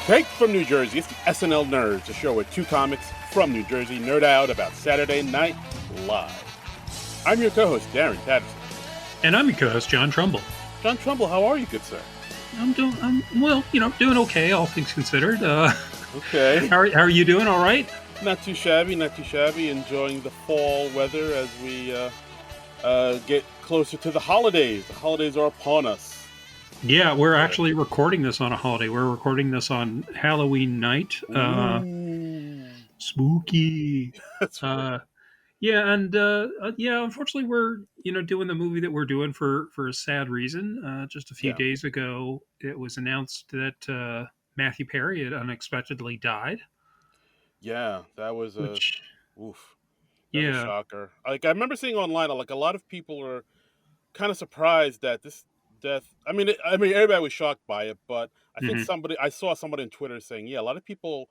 Straight from New Jersey, it's the SNL Nerds, a show where two comics from New Jersey nerd out about Saturday Night Live. I'm your co-host, Darren Patterson. And I'm your co-host, John Trumbull. John Trumbull, how are you, good sir? I'm doing okay, all things considered. Okay. How are you doing? All right? Not too shabby. Enjoying the fall weather as we get closer to the holidays. The holidays are upon us. Yeah, we're actually recording this on a holiday. We're recording this on Halloween night. Spooky. That's right. Unfortunately, we're doing the movie that we're doing for a sad reason. Just a few days ago, it was announced that Matthew Perry had unexpectedly died. Yeah, that was a Yeah. shocker. Like I remember seeing online, like a lot of people are kind of surprised that this death. I mean, everybody was shocked by it, but I think I saw somebody on Twitter saying, yeah, a lot of people,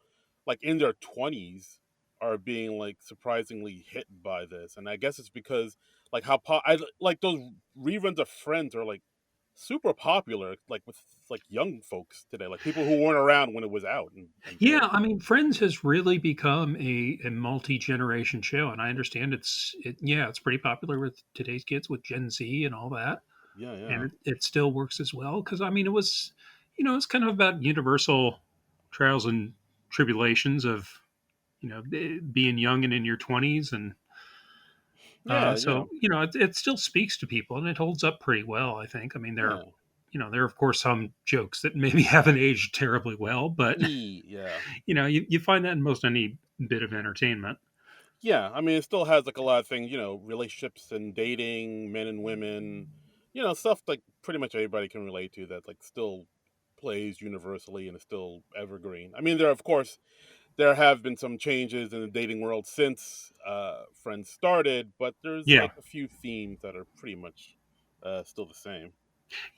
like in their 20s, are being like surprisingly hit by this, and I guess it's because like I like those reruns of Friends are like super popular, like with like young folks today, like people who weren't around when it was out. Yeah, I mean, Friends has really become a multi-generation show, and I understand it's pretty popular with today's kids with Gen Z and all that. Yeah, And it still works as well because I mean, it was, it's kind of about universal trials and tribulations of being young and in your 20s, and yeah. it still speaks to people and it holds up pretty well. I think. I mean, there are of course some jokes that maybe haven't aged terribly well, but Yeah. you find that in most any bit of entertainment. Yeah, I mean, it still has like a lot of things, relationships and dating, men and women, stuff like pretty much everybody can relate to that like still plays universally and is still evergreen. I mean, there have been some changes in the dating world since Friends started, but there's Yeah. like a few themes that are pretty much still the same.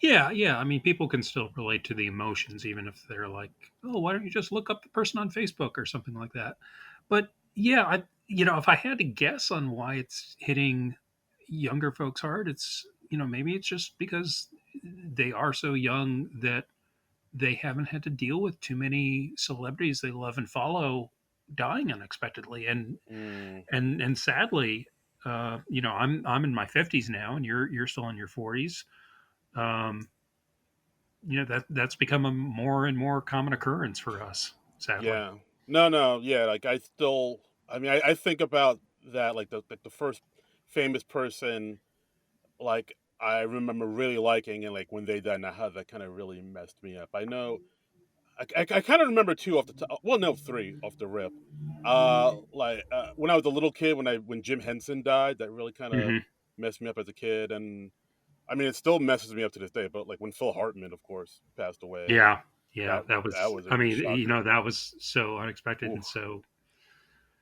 Yeah. I mean, people can still relate to the emotions, even if they're like, "Oh, why don't you just look up the person on Facebook or something like that?" But yeah, if I had to guess on why it's hitting younger folks hard, it's maybe it's just because they are so young that they haven't had to deal with too many celebrities they love and follow dying unexpectedly, and Mm, and sadly, I'm in my 50s now, and you're still in your 40s. Um, that's become a more and more common occurrence for us, sadly. yeah, no, yeah. Like I think about that like the first famous person like I remember really liking and like when they died and how that kind of really messed me up. I know I kind of remember two off the top. Well, no, three off the rip. When I was a little kid, when Jim Henson died, that really kind of Hmm. messed me up as a kid, and I mean it still messes me up to this day. But like when Phil Hartman, of course, passed away, Yeah, that was. was a I mean, shocker. that was so unexpected Ooh. and so.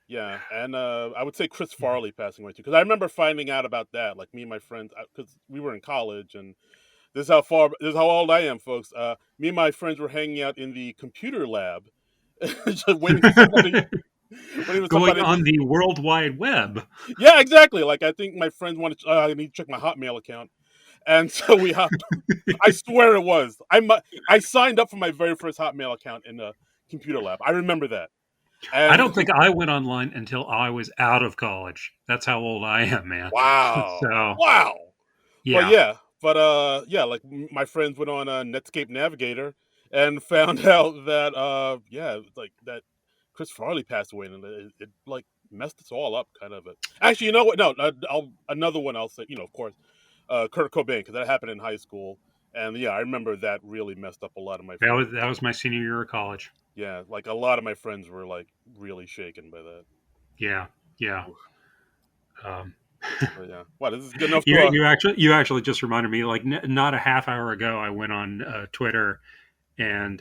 Yeah, and I would say Chris Farley passing away too, because I remember finding out about that. Like me and my friends, because we were in college, and this is how old I am, folks. Me and my friends were hanging out in the computer lab, just waiting for somebody. Waiting for Going somebody. on the World Wide Web. Yeah, exactly. Like I think my friends wanted. I need to check my Hotmail account, and so we hopped. I swear it was. I signed up for my very first Hotmail account in the computer lab. I remember that. I And don't think I went online until I was out of college. That's how old I am, man. wow, So, wow. But yeah. yeah, like my friends went on Netscape Navigator and found out that like that Chris Farley passed away, and it like messed us all up, kind of. It. Actually, you know what? No, another one. I'll say, of course, Kurt Cobain, because that happened in high school, and yeah, I remember that really messed up a lot of my friends. That was my senior year of college. Yeah, like a lot of my friends were like really shaken by that. Yeah. Yeah. Oof. Um, But yeah, wow, this is good enough to. you actually just reminded me, like, not a half hour ago, I went on Twitter, and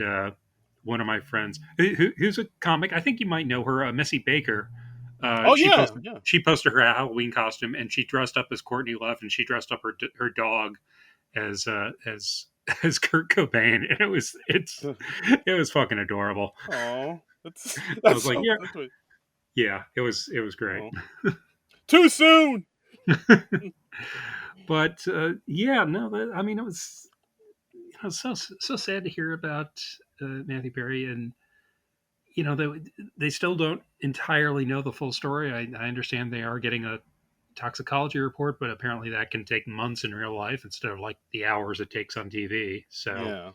one of my friends, who's a comic, I think you might know her, Missy Baker. Oh yeah, yeah. She posted her Halloween costume, and she dressed up as Courtney Love, and she dressed up her dog as as Kurt Cobain, and it was fucking adorable. Oh, I that's was like, so yeah, that's yeah, it was great. oh. Too soon. But yeah, no, I mean, it was so sad to hear about Matthew Perry, and they still don't entirely know the full story. I understand they are getting a toxicology report, but apparently that can take months in real life instead of like the hours it takes on TV. So Yeah.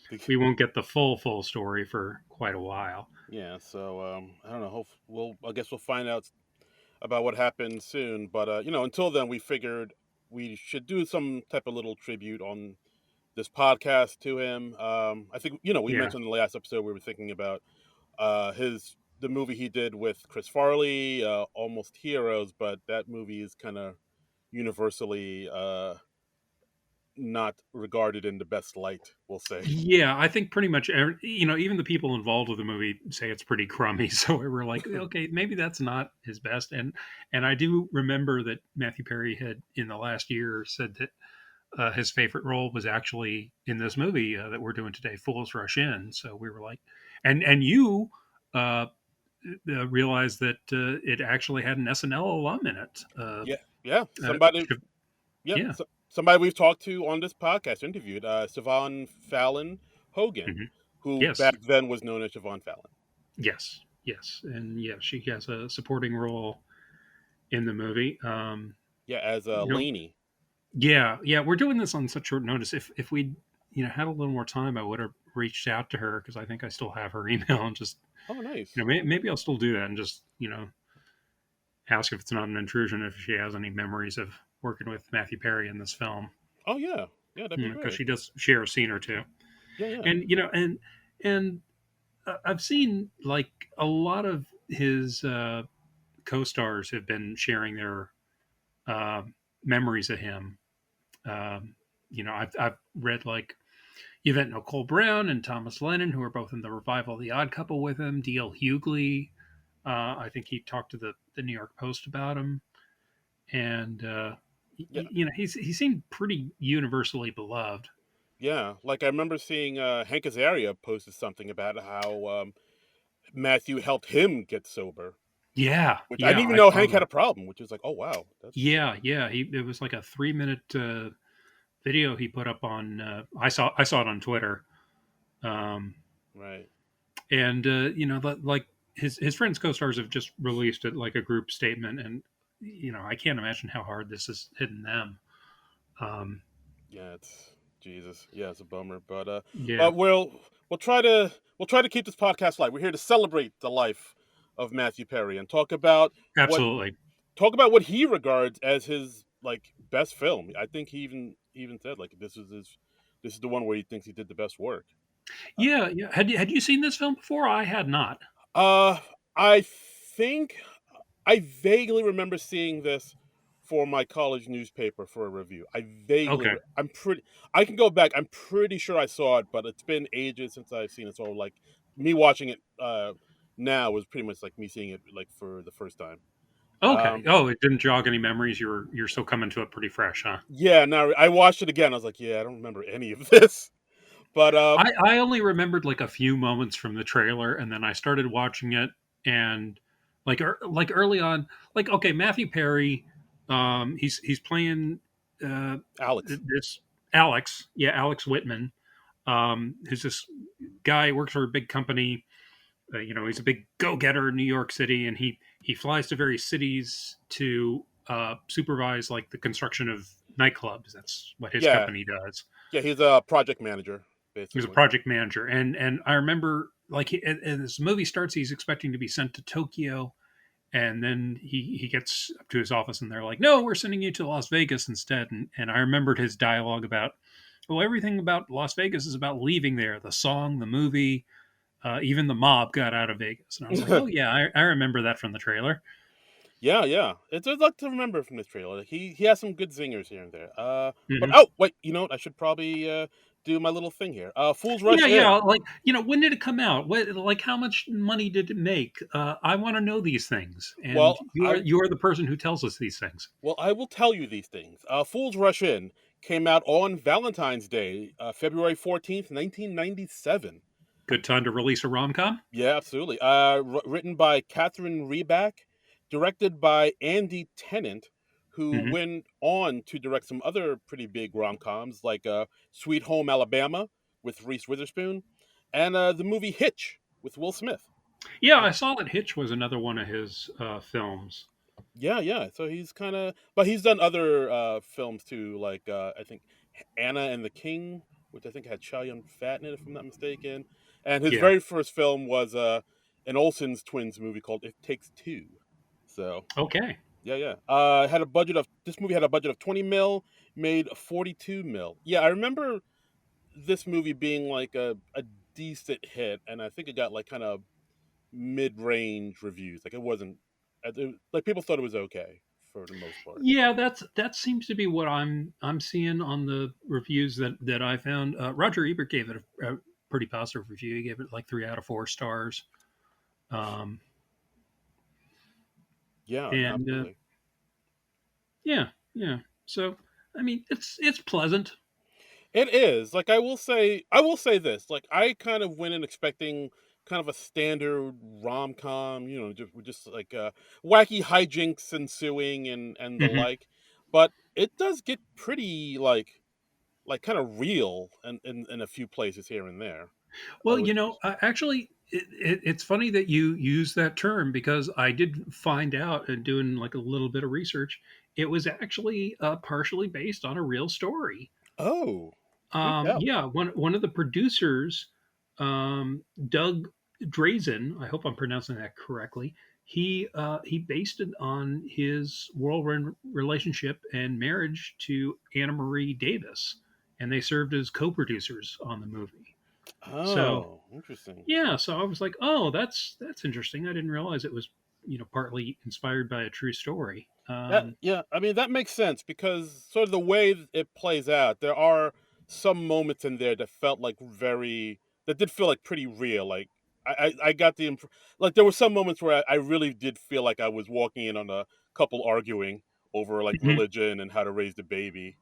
The- we won't get the full story for quite a while. Yeah, so I don't know. I guess we'll find out about what happened soon. But until then, we figured we should do some type of little tribute on this podcast to him. I think we Yeah. mentioned in the last episode we were thinking about his the movie he did with Chris Farley, Almost Heroes, but that movie is kind of universally not regarded in the best light. We'll say. Yeah, I think pretty much, even the people involved with the movie say it's pretty crummy. So we were like, okay, maybe that's not his best. And I do remember that Matthew Perry had in the last year said that his favorite role was actually in this movie that we're doing today, Fools Rush In. So we were like, and you uh, realized that it actually had an SNL alum in it. Yeah, yeah. Uh, Yep, yeah. somebody we've talked to on this podcast interviewed Siobhan Fallon Hogan, Hmm. who Yes. back then was known as Siobhan Fallon. Yes. Yes. And yeah, she has a supporting role in the movie. Yeah, as You know, Lainey. yeah. We're doing this on such short notice. If we had a little more time, I would have reached out to her because I think I still have her email and just Oh, nice. maybe I'll still do that and just ask if it's not an intrusion if she has any memories of working with Matthew Perry in this film. Oh, yeah, yeah, that'd be Because great. she does share a scene or two, Yeah, yeah, and and I've seen like a lot of his co-stars have been sharing their uh, memories of him. Um, I've read like Yvette Nicole Brown and Thomas Lennon, who are both in the revival of The Odd Couple with him. D.L. Hughley, I think he talked to the New York Post about him, and yeah, he seemed pretty universally beloved. yeah. Like I remember seeing Hank Azaria posted something about how Matthew helped him get sober, Yeah, which I yeah, didn't even I know saw Hank had that. a problem. Which is like, oh wow, that's Yeah. It was like a 3 minute video he put up on. I saw it on Twitter, um, right. and like his friends co-stars have just released it like a group statement, and I can't imagine how hard this is hitting them. Um, Yeah, it's Jesus. Yeah, it's a bummer, yeah, but we'll try to keep this podcast light. We're here to celebrate the life of Matthew Perry and what absolutely. talk about what he regards as his like best film. I think he even said like this is the one where he thinks he did the best work. Yeah. Had you seen this film before? I had not. Uh, I think I vaguely remember seeing this for my college newspaper for a review. Okay. I can go back. I'm pretty sure I saw it, but it's been ages since I've seen it. So like me watching it now was pretty much like me seeing it like for the first time. Okay. Um, Oh, it didn't jog any memories. You're still coming to it pretty fresh, huh? yeah, now I watched it again. I was like, yeah, I don't remember any of this. But I only remembered like a few moments from the trailer, and then I started watching it, and like early on, like okay, Matthew Perry, he's playing uh, Alex. this Alex, yeah, Alex Whitman, who's this guy who works for a big company. He's a big go-getter in New York City, and he flies to various cities to supervise like the construction of nightclubs. That's what his Yeah, company does. yeah, he's a project manager He was a basically. project manager, and I remember like as this movie starts, he's expecting to be sent to Tokyo, and then he gets up to his office, and they're like, "No, we're sending you to Las Vegas instead." And I remembered his dialogue about, well, everything about Las Vegas is about leaving there. The song, the movie, even the mob got out of Vegas, and I was like, "Oh yeah, I remember that from the trailer." Yeah, yeah. It's a lot to remember from this trailer. Like, he has some good zingers here and there. But Hmm. oh wait, you know what? I should probably do my little thing here. Fools Rush Yeah. In. Like when did it come out? What like how much money did it make? I want to know these things, and Well, you are the person who tells us these things. I will tell you these things. Fools Rush In came out on Valentine's Day, February 14th, 1997. Good time to release a rom com. Yeah, absolutely. Written by Catherine Reback, directed by Andy Tennant, who Hmm. went on to direct some other pretty big rom coms like Sweet Home Alabama with Reese Witherspoon, and the movie Hitch with Will Smith. Yeah, Uh, I saw that Hitch was another one of his films. yeah, yeah. So he's kind of, but he's done other films too, like I think Anna and the King, which I think had Chow Yun Fat in it, if I'm not mistaken. And his Yeah. very first film was an Olsen's twins movie called It Takes Two. So Okay. yeah, yeah. Had a budget of this movie had a budget of 20 mil, made 42 mil. Yeah, I remember this movie being like a decent hit, and I think it got like kind of mid-range reviews. Like it wasn't, like people thought it was okay for the most part. Yeah, that seems to be what I'm seeing on the reviews that I found. Roger Ebert gave it a pretty positive review. He gave it like 3 out of 4 stars. Um, Yeah, no, and absolutely. yeah, yeah. So I mean, it's pleasant. It is. Like I will say this. Like I kind of went in expecting kind of a standard rom-com, just like wacky hijinks ensuing and the Hmm. like. But it does get pretty like kind of real in a few places here and there. Well, Which actually, it's funny that you use that term because I did find out in doing like a little bit of research, it was actually partially based on a real story. oh, do tell. Yeah, one of the producers, Doug Drazen, I hope I'm pronouncing that correctly. He based it on his whirlwind relationship and marriage to Anna Marie Davis, and they served as co-producers on the movie. So Oh, interesting. yeah, so I was like, oh, that's interesting. I didn't realize it was partly inspired by a true story. Yeah, I mean that makes sense because sort of the way it plays out, there are some moments in there that felt like very that did feel like pretty real. Like I got like there were some moments where I really did feel like I was walking in on a couple arguing over like Mhm. religion and how to raise the baby,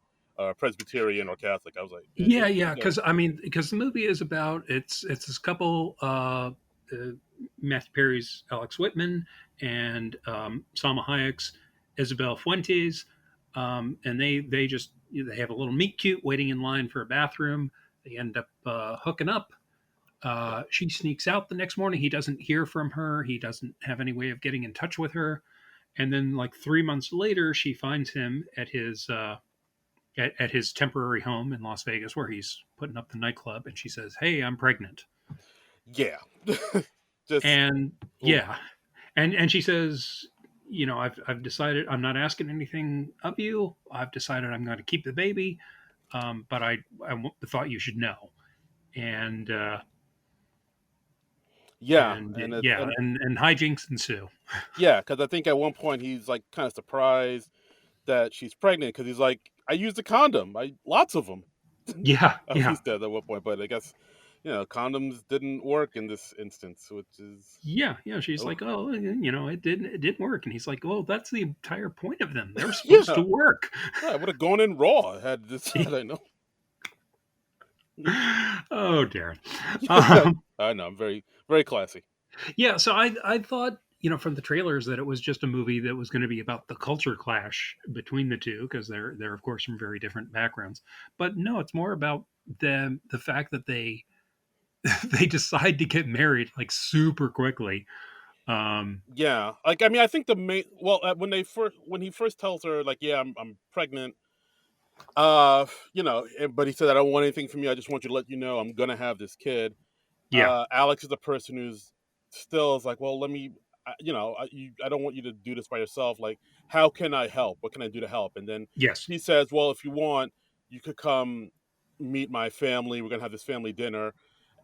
Presbyterian or Catholic. I was like, Yeah, here we yeah, go. because I mean, because the movie is about it's this couple, Matthew Perry's Alex Whitman and Salma Hayek's Isabel Fuentes, and they have a little meet cute waiting in line for a bathroom. They end up hooking up. Yeah. She sneaks out the next morning. He doesn't hear from her. He doesn't have any way of getting in touch with her. And then, like 3 months later, she finds him at his temporary home in Las Vegas where he's putting up the nightclub, and she says, "Hey, I'm pregnant." Yeah. Just And oof. yeah, and she says, I've decided I'm not asking anything of you. I've decided I'm going to keep the baby, but I thought you should know. And Yeah, and it's yeah, and and hijinks ensue. yeah, because I think at one point he's like kind of surprised that she's pregnant because he's like, "I used a condom, I lots of them." Yeah, He yeah. said at one point, but I guess condoms didn't work in this instance, which is Yeah, yeah. She's oh like, "Oh, it didn't work," and he's like, "Well, that's the entire point of them. They're supposed to yeah, work." I would have gone in raw had this had I known. Oh, Darren. Yeah, Um, I know I'm very very classy. yeah, so I thought from the trailers that it was just a movie that was going to be about the culture clash between the two because they're of course from very different backgrounds. But no, it's more about the fact that they they decide to get married like super quickly. Um, Yeah, like I mean, I think the main when he first tells her like, yeah, I'm pregnant. But he said, I don't want anything from you. I just want you to let you know I'm gonna have this kid. yeah. Alex is the person who's still is like, well, let me, I don't want you to do this by yourself. Like, how can I help? What can I do to help? And then Yes. he says, well, if you want, you could come meet my family. We're gonna have this family dinner,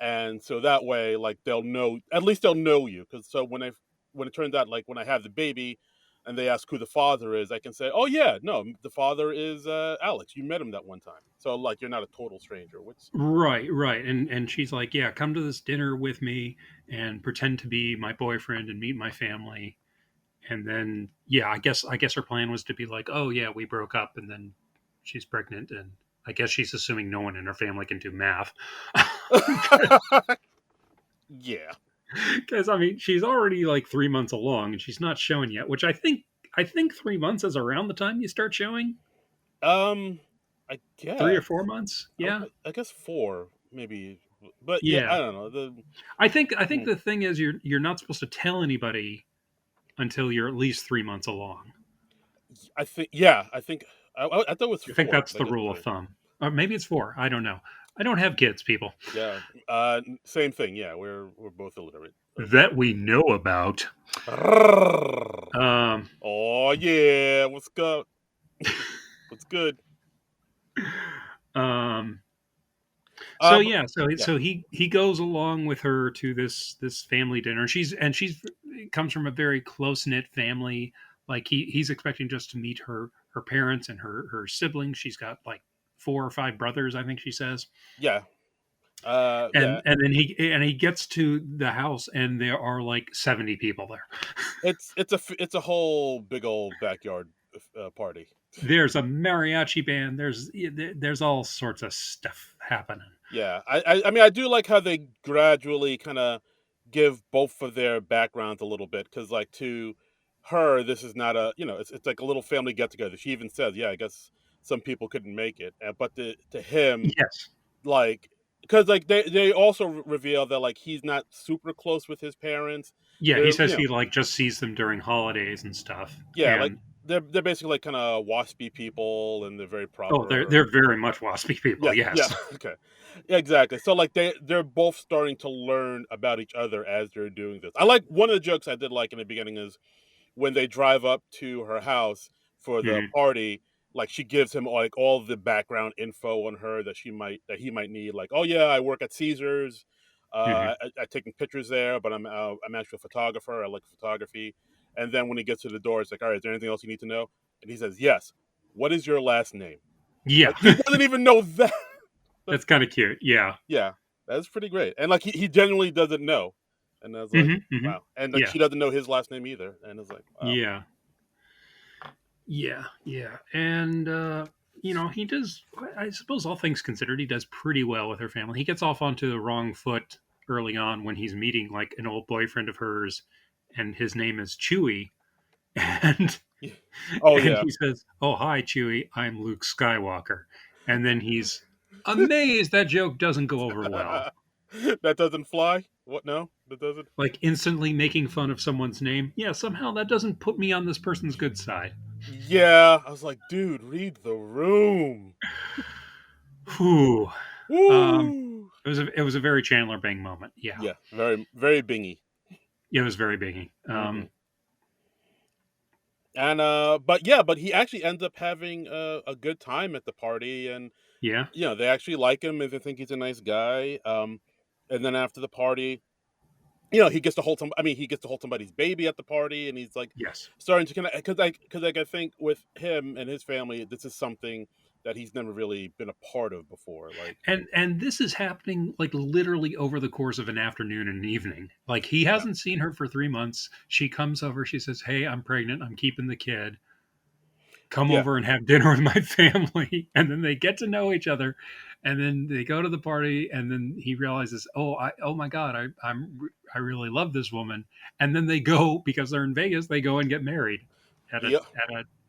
and so that way, like, they'll know. At least they'll know you, because so when it turns out, like, when I have the baby. And they ask who the father is, I can say, "Oh yeah, no, the father is Alex. You met him that one time, so like you're not a total stranger." Which, Right, right. And she's like, "Yeah, come to this dinner with me and pretend to be my boyfriend and meet my family." And then yeah, I guess her plan was to be like, "Oh yeah, we broke up," and then she's pregnant, and I guess she's assuming no one in her family can do math. yeah. Because I mean, she's already like 3 months along, and she's not showing yet. Which I think 3 months is around the time you start showing. Um, I 3 or guess. 4 months. Yeah. I guess four, maybe. But yeah, I Yeah. don't know. I think Hmm, the thing is you're not supposed to tell anybody until you're at least 3 months along. I think yeah, I thought it was I think 4, that's but I the guess rule of 3. thumb. Or maybe it's 4. I don't know. I don't have kids, people, Yeah, same thing. Yeah, we're both illiterate. So. that we know about. Um, Oh yeah, what's good? What's good? um, so Um, yeah, so yeah, he goes along with her to this family dinner. She's comes from a very close knit family. Like he's expecting just to meet her parents and her siblings. She's got like 4 or 5 brothers, I think she says. yeah, yeah. And then he gets to the house and there are like 70 people there. It's a whole big old backyard party. There's a mariachi band. There's all sorts of stuff happening. Yeah, I mean I do like how they gradually kind of give both of their backgrounds a little bit because like to her this is not a it's like a little family get together. She even says yeah I guess some people couldn't make it, but to him Yes. like because like they also reveal that like he's not super close with his parents. Yeah, he They're says he like just sees them during holidays and stuff. yeah like And they're basically like kind of waspy people and they're very oh, proper. they're very much waspy people. Yeah, yeah, Yes. okay. Yeah, exactly. So like they're both starting to learn about each other as they're doing this. I like one of the jokes I did like in the beginning is when they drive up to her house for the Hmm. party, like she gives him like all the background info on her that he might need. Like, oh yeah, I work at Caesars. Hmm. I taking pictures there, but I'm actually a photographer. I like photography. And then when he gets to the door, it's like, all right, is there anything else you need to know? And he says, yes. What is your last name? Yeah, Like he doesn't even know that. that's kind of cute. Yeah. Yeah, that's pretty great. And like he genuinely doesn't know. And I was like, Hmm. Hmm. wow. And like Yeah. she doesn't know his last name either. And it's like, wow. Yeah. Yeah. Yeah. And he does. I suppose all things considered, he does pretty well with her family. He gets off onto the wrong foot early on when he's meeting like an old boyfriend of hers, and his name is Chewie, and Oh and yeah. he says, "Oh, hi, Chewie. I'm Luke Skywalker." And then he's amazed that joke doesn't go over well. That doesn't fly? What no? That doesn't? Like instantly making fun of someone's name. Yeah, somehow that doesn't put me on this person's good side. Yeah. I was like, dude, read the room. Whew. Um, Woo! it was a very Chandler Bing moment. Yeah, Yeah, very very bingy. it was very bingy. Hmm. And but yeah, but he actually ends up having a good time at the party and Yeah. they actually like him and they think he's a nice guy. And then after the party, he gets to hold he gets to hold somebody's baby at the party, and he's like Yes. starting to kind of because I think with him and his family, this is something that he's never really been a part of before. Like, And this is happening like literally over the course of an afternoon and an evening. Like he yeah, hasn't seen her for 3 months. She comes over. She says, "Hey, I'm pregnant. I'm keeping the kid. Come yeah, over and have dinner with my family." And then they get to know each other, and then they go to the party, and then he realizes, oh my god, I really love this woman. And then they go, because they're in Vegas, they go and get married at a yeah,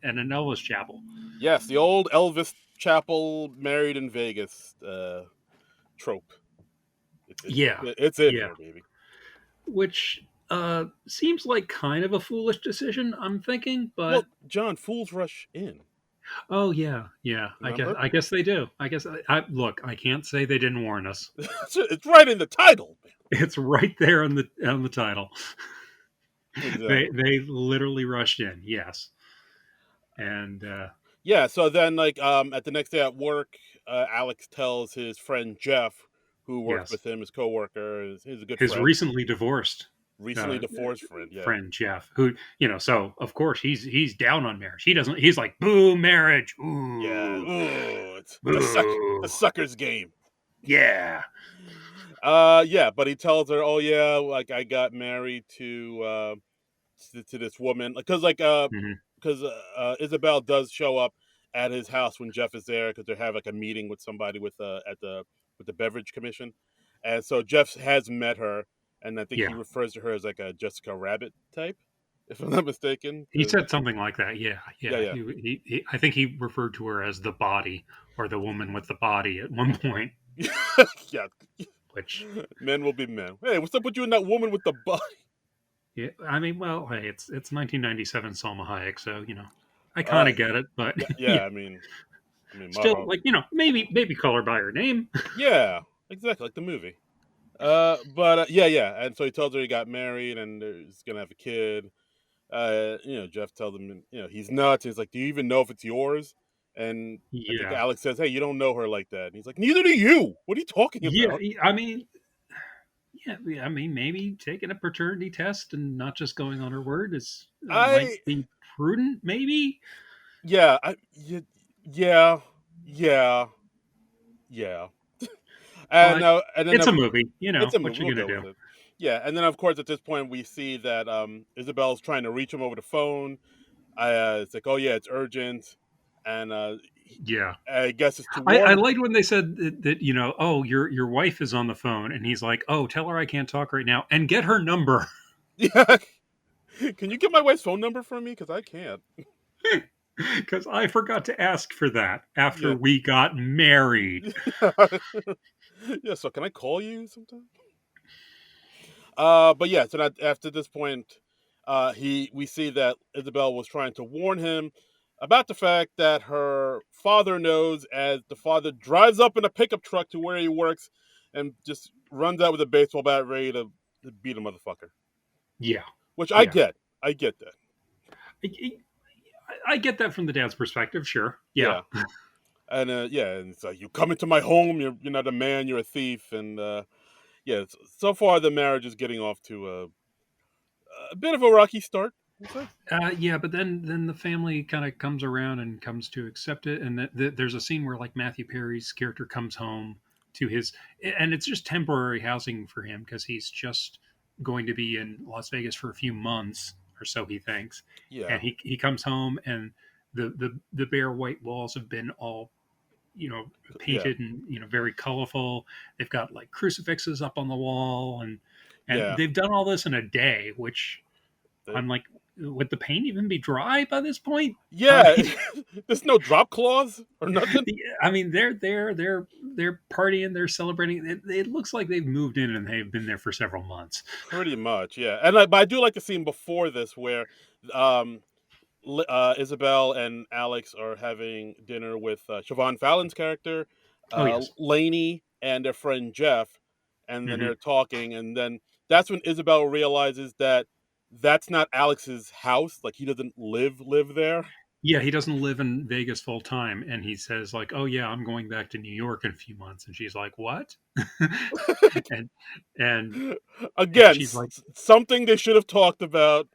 at an Elvis chapel. yes, the old Elvis Chapel married in Vegas trope. Yeah. It's in Yeah. here, baby. Which seems like kind of a foolish decision, I'm thinking. But Well, John, fools rush in. oh yeah, yeah, i guess Remember, i guess they do. I guess I look, I can't say they didn't warn us. it's right in the title, man. It's right there on the title. Exactly. They literally rushed in, yes. And Yeah. So then, like, at the next day at work, Alex tells his friend Jeff, who works yes, with him, his coworker, he's a good his friend, recently divorced recently uh, divorced friend. Yeah. friend Jeff, who, so of course he's down on marriage. He doesn't. He's like, boo marriage, Yeah. ooh, Ooh, it's a boo, sucker's game. yeah, Yeah, but he tells her, "Oh yeah, like I got married to this woman, because hmm, because Isabel does show up at his house when Jeff is there because they have like a meeting with somebody with the beverage commission, and so Jeff has met her, and I think he yeah. refers to her as like a Jessica Rabbit type, if I'm not mistaken. He 'Cause- said something like that. Yeah, yeah, yeah. yeah, I think he referred to her as the body, or the woman with the body at one point. yeah. which, Men will be men. Hey, what's up with you and that woman with the butt? yeah, I mean, well, hey, it's 1997 Salma Hayek, so I kind Uh, of get it, but yeah, yeah, yeah. I mean, still, Margot. like, maybe call her by her name. Yeah, exactly like the movie. But yeah, yeah. And so he tells her he got married and he's gonna have a kid. Jeff tells him, he's nuts. He's like, "Do you even know if it's yours?" And I think Yeah, Alex says, "Hey, you don't know her like that." And he's like, "Neither do you. What are you talking yeah. about?" I mean, yeah. I mean, maybe taking a paternity test and not just going on her word is might I be prudent. Maybe, Yeah, yeah, yeah, yeah. And but and then it's a movie. it's a movie. What you We'll gonna go do? with it. Yeah, and then of course at this point we see that Isabel's trying to reach him over the phone. It's like, oh yeah, it's urgent, and Yeah. I guess it's to I warn. liked when they said that, oh, your wife is on the phone, and he's like, oh, tell her I can't talk right now, and get her number, Yeah, can you get my wife's phone number from me? Because I can't. because I forgot to ask for that after Yeah, we got married. yeah. So can I call you sometime? But yeah, so that after this point, we see that Isabel was trying to warn him about the fact that her father knows, as the father drives up in a pickup truck to where he works and just runs out with a baseball bat ready to beat a motherfucker. Yeah, Which I yeah. get. I get that. I, I get that from the dad's perspective. Sure. Yeah. Yeah. And yeah, and it's like, you come into my home, you're not a man, you're a thief, and yeah. So far the marriage is getting off to a bit of a rocky start, we'll say. Yeah, but then the family kind of comes around and comes to accept it, and there's a scene where like Matthew Perry's character comes home to his, and it's just temporary housing for him because he's just going to be in Las Vegas for a few months or so he thinks, Yeah. and he comes home and the bare white walls have been all Yeah. painted and very colorful. They've got like crucifixes up on the wall and Yeah. they've done all this in a day, which They, I'm like, would the paint even be dry by this point? I yeah. mean, There's no drop clause or nothing. I mean, they're partying, they're celebrating. It looks like they've moved in and they've been there for several months. Pretty much, yeah. And but I do like the scene before this where um, Isabel and Alex are having dinner with Siobhan Fallon's character, Oh yes. Lainey, and their friend Jeff, and then Hmm. they're talking, and then that's when Isabel realizes that that's not Alex's house. Like, he doesn't live there. Yeah, he doesn't live in Vegas full time, and he says like, "Oh yeah, I'm going back to New York in a few months," and she's like, "What?" and and and Again, she's like, something they should have talked about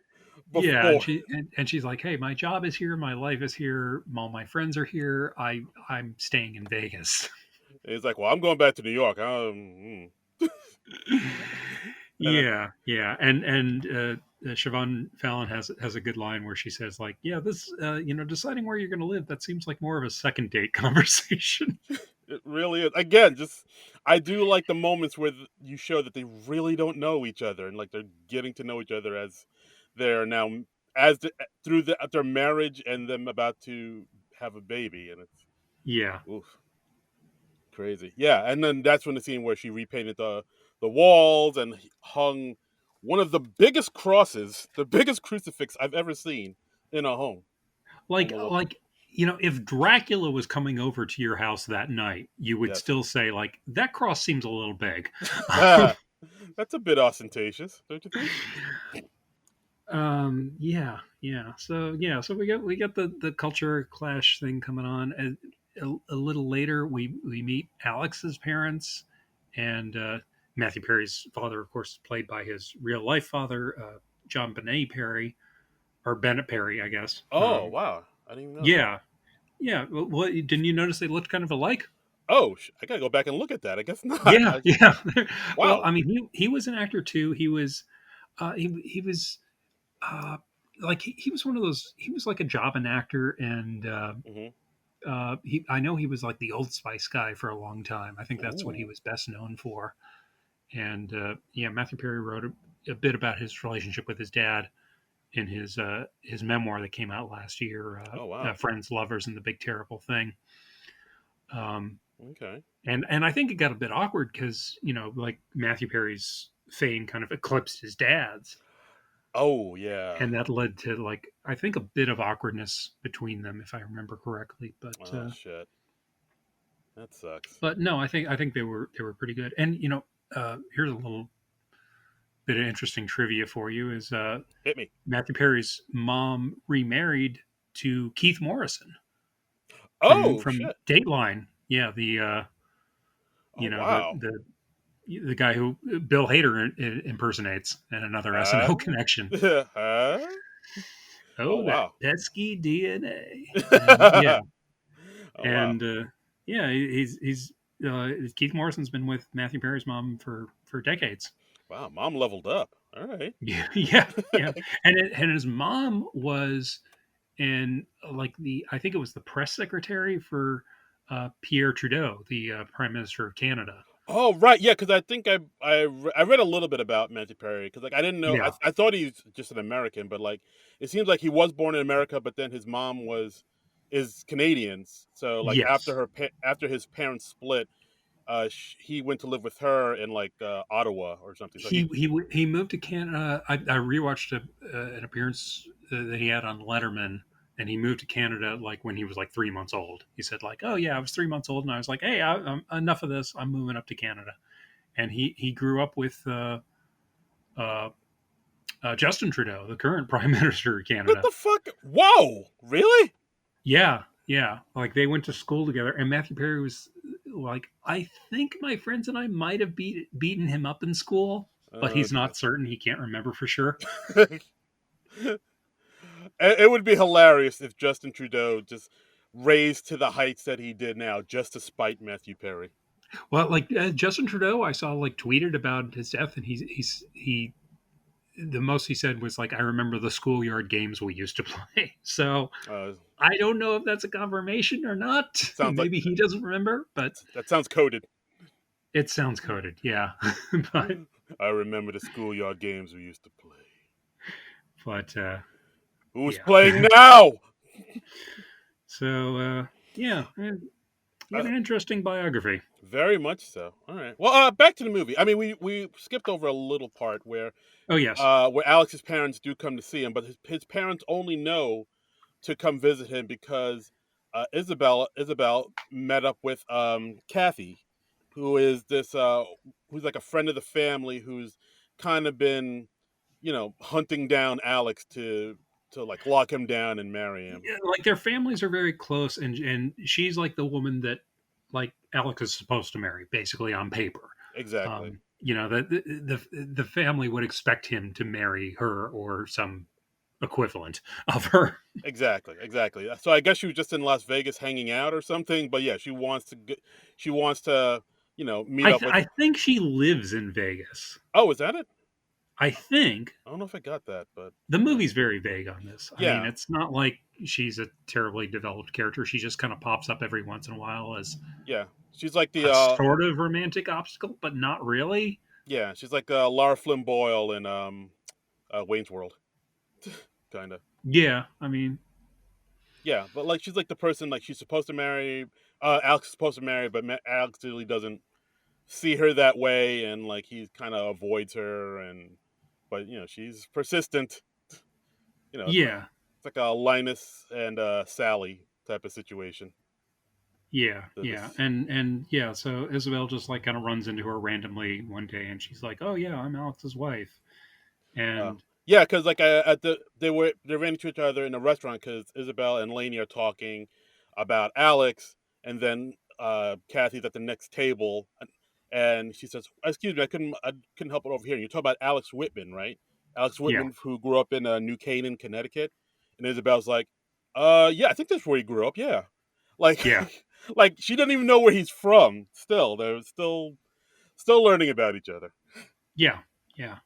"Yeah," before. and she's like, "Hey, my job is here, my life is here, all my friends are here. I'm staying in Vegas." He's like, "Well, I'm going back to New York." And Yeah, and Siobhan Fallon has a good line where she says like, "Yeah, this deciding where you're going to live, that seems like more of a second date conversation." it really is. Again, just I do like the moments where you show that they really don't know each other, and like they're getting to know each other as they're now through their marriage and them about to have a baby, and it's Yeah, oof, crazy. Yeah, and then that's when the scene where she repainted the walls and hung one of the biggest crosses, the biggest crucifix I've ever seen in a home on like the wall. if Dracula was coming over to your house that night, you would Yes. still say like that cross seems a little big. That's a bit ostentatious, don't you think? So we got the culture clash thing coming on, and a little later we meet Alex's parents, and Matthew Perry's father, of course, is played by his real life father, John Benet Perry, or Bennett Perry, I guess. Oh, wow. I didn't even know that. Yeah, yeah. What didn't you notice they looked kind of alike? Oh, I gotta go back and look at that. I guess not. Yeah, yeah. Well, Wow. I mean, he was an actor too. He was uh, like he was one of those. He was like a job an actor, and Hmm. I know he was like the Old Spice guy for a long time. I think that's what he Ooh. was best known for. And yeah, Matthew Perry wrote a bit about his relationship with his dad in his memoir that came out last year, Oh, wow. "Friends, Lovers, and the Big Terrible Thing." Um, Okay. and I think it got a bit awkward because like Matthew Perry's fame kind of eclipsed his dad's, Oh yeah. and that led to like I think a bit of awkwardness between them, if I remember correctly. Oh shit. That sucks. But no, I think they were pretty good. And here's a little bit of interesting trivia for you: is Hit me. Matthew Perry's mom remarried to Keith Morrison from Oh from shit. Dateline. Yeah, Oh you know wow. the guy who Bill Hader impersonates, and another Huh? SNL connection. Huh? Oh Oh, that wow. pesky DNA, and yeah, Oh wow. and yeah, he's Keith Morrison's been with Matthew Perry's mom for decades. Wow. Mom leveled up. All right. Yeah, yeah, yeah. And his mom was in like the I think it was the press secretary for Pierre Trudeau, the Prime Minister of Canada. Oh right, yeah. Because I think I read a little bit about Matthew Perry. Because like I didn't know. Yeah. I thought he's just an American, but like it seems like he was born in America, but then his mom was is Canadians. So like Yes. after his parents split, he went to live with her in like Ottawa or something. So He moved to Canada. I rewatched an appearance that he had on Letterman, and he moved to Canada like when he was like 3 months old. He said like, "Oh yeah, I was 3 months old," and I was like, "Hey, enough of this. I'm moving up to Canada." And he grew up with uh, Justin Trudeau, the current Prime Minister of what Canada. the fuck? Whoa, really? Yeah, yeah. Like they went to school together, and Matthew Perry was like, I think my friends and I might have beaten him up in school, but Oh he's god. not certain. He can't remember for sure. It would be hilarious if Justin Trudeau just raised to the heights that he did now just to spite Matthew Perry. Well, like Justin Trudeau, I saw like tweeted about his death, and he the most he said was like, "I remember the schoolyard games we used to play." So Uh, I don't know if that's a confirmation or not. sounds like Maybe he doesn't remember, but that sounds coded. it sounds coded. Yeah, but I remember the schoolyard games we used to play. but Who's yeah. playing now? So yeah, he had Uh, an interesting biography. very much so. All right. Well, back to the movie. I mean, we skipped over a little part Oh yes, where Alex's parents do come to see him, but his parents only know to come visit him because Isabel met up with Kathy, who is this who's like a friend of the family who's kind of been hunting down Alex to like lock him down and marry him. yeah, like their families are very close, and she's like the woman that like Alex is supposed to marry, basically on paper. Exactly. The family would expect him to marry her or some equivalent of her. Exactly, exactly. So I guess she was just in Las Vegas hanging out or something. But yeah, she wants to, meet up with. I think she lives in Vegas. Oh, is that it? I think I don't know if I got that, but the yeah, movie's very vague on this. I mean, yeah, it's not like she's a terribly developed character. She just kind of pops up every once in a while as yeah. She's like the a sort of romantic obstacle, but not really. yeah, she's like Lara Flynn Boyle in Wayne's World, kind of. Yeah, I mean, Yeah, but like she's like the person like she's supposed to marry. Alex is supposed to marry, but Alex really doesn't see her that way, and like he kind of avoids her, and but she's persistent. It's yeah, like a Linus and Sally type of situation. yeah, So yeah, this, and yeah. So Isabel just like kind of runs into her randomly one day, and she's like, "Oh yeah, I'm Alex's wife," uh, and yeah, because like at they ran into each other in a restaurant because Isabel and Lainey are talking about Alex, and then Kathy's at the next table, and she says, "Excuse me, I couldn't help but overhear you talk about Alex Whitman, right? Alex yeah, Whitman, who grew up in New Canaan, Connecticut." And Isabel's like, yeah, I think that's where he grew up. Yeah, like, yeah, like she doesn't even know where he's from. Still, they're still learning about each other. yeah, yeah.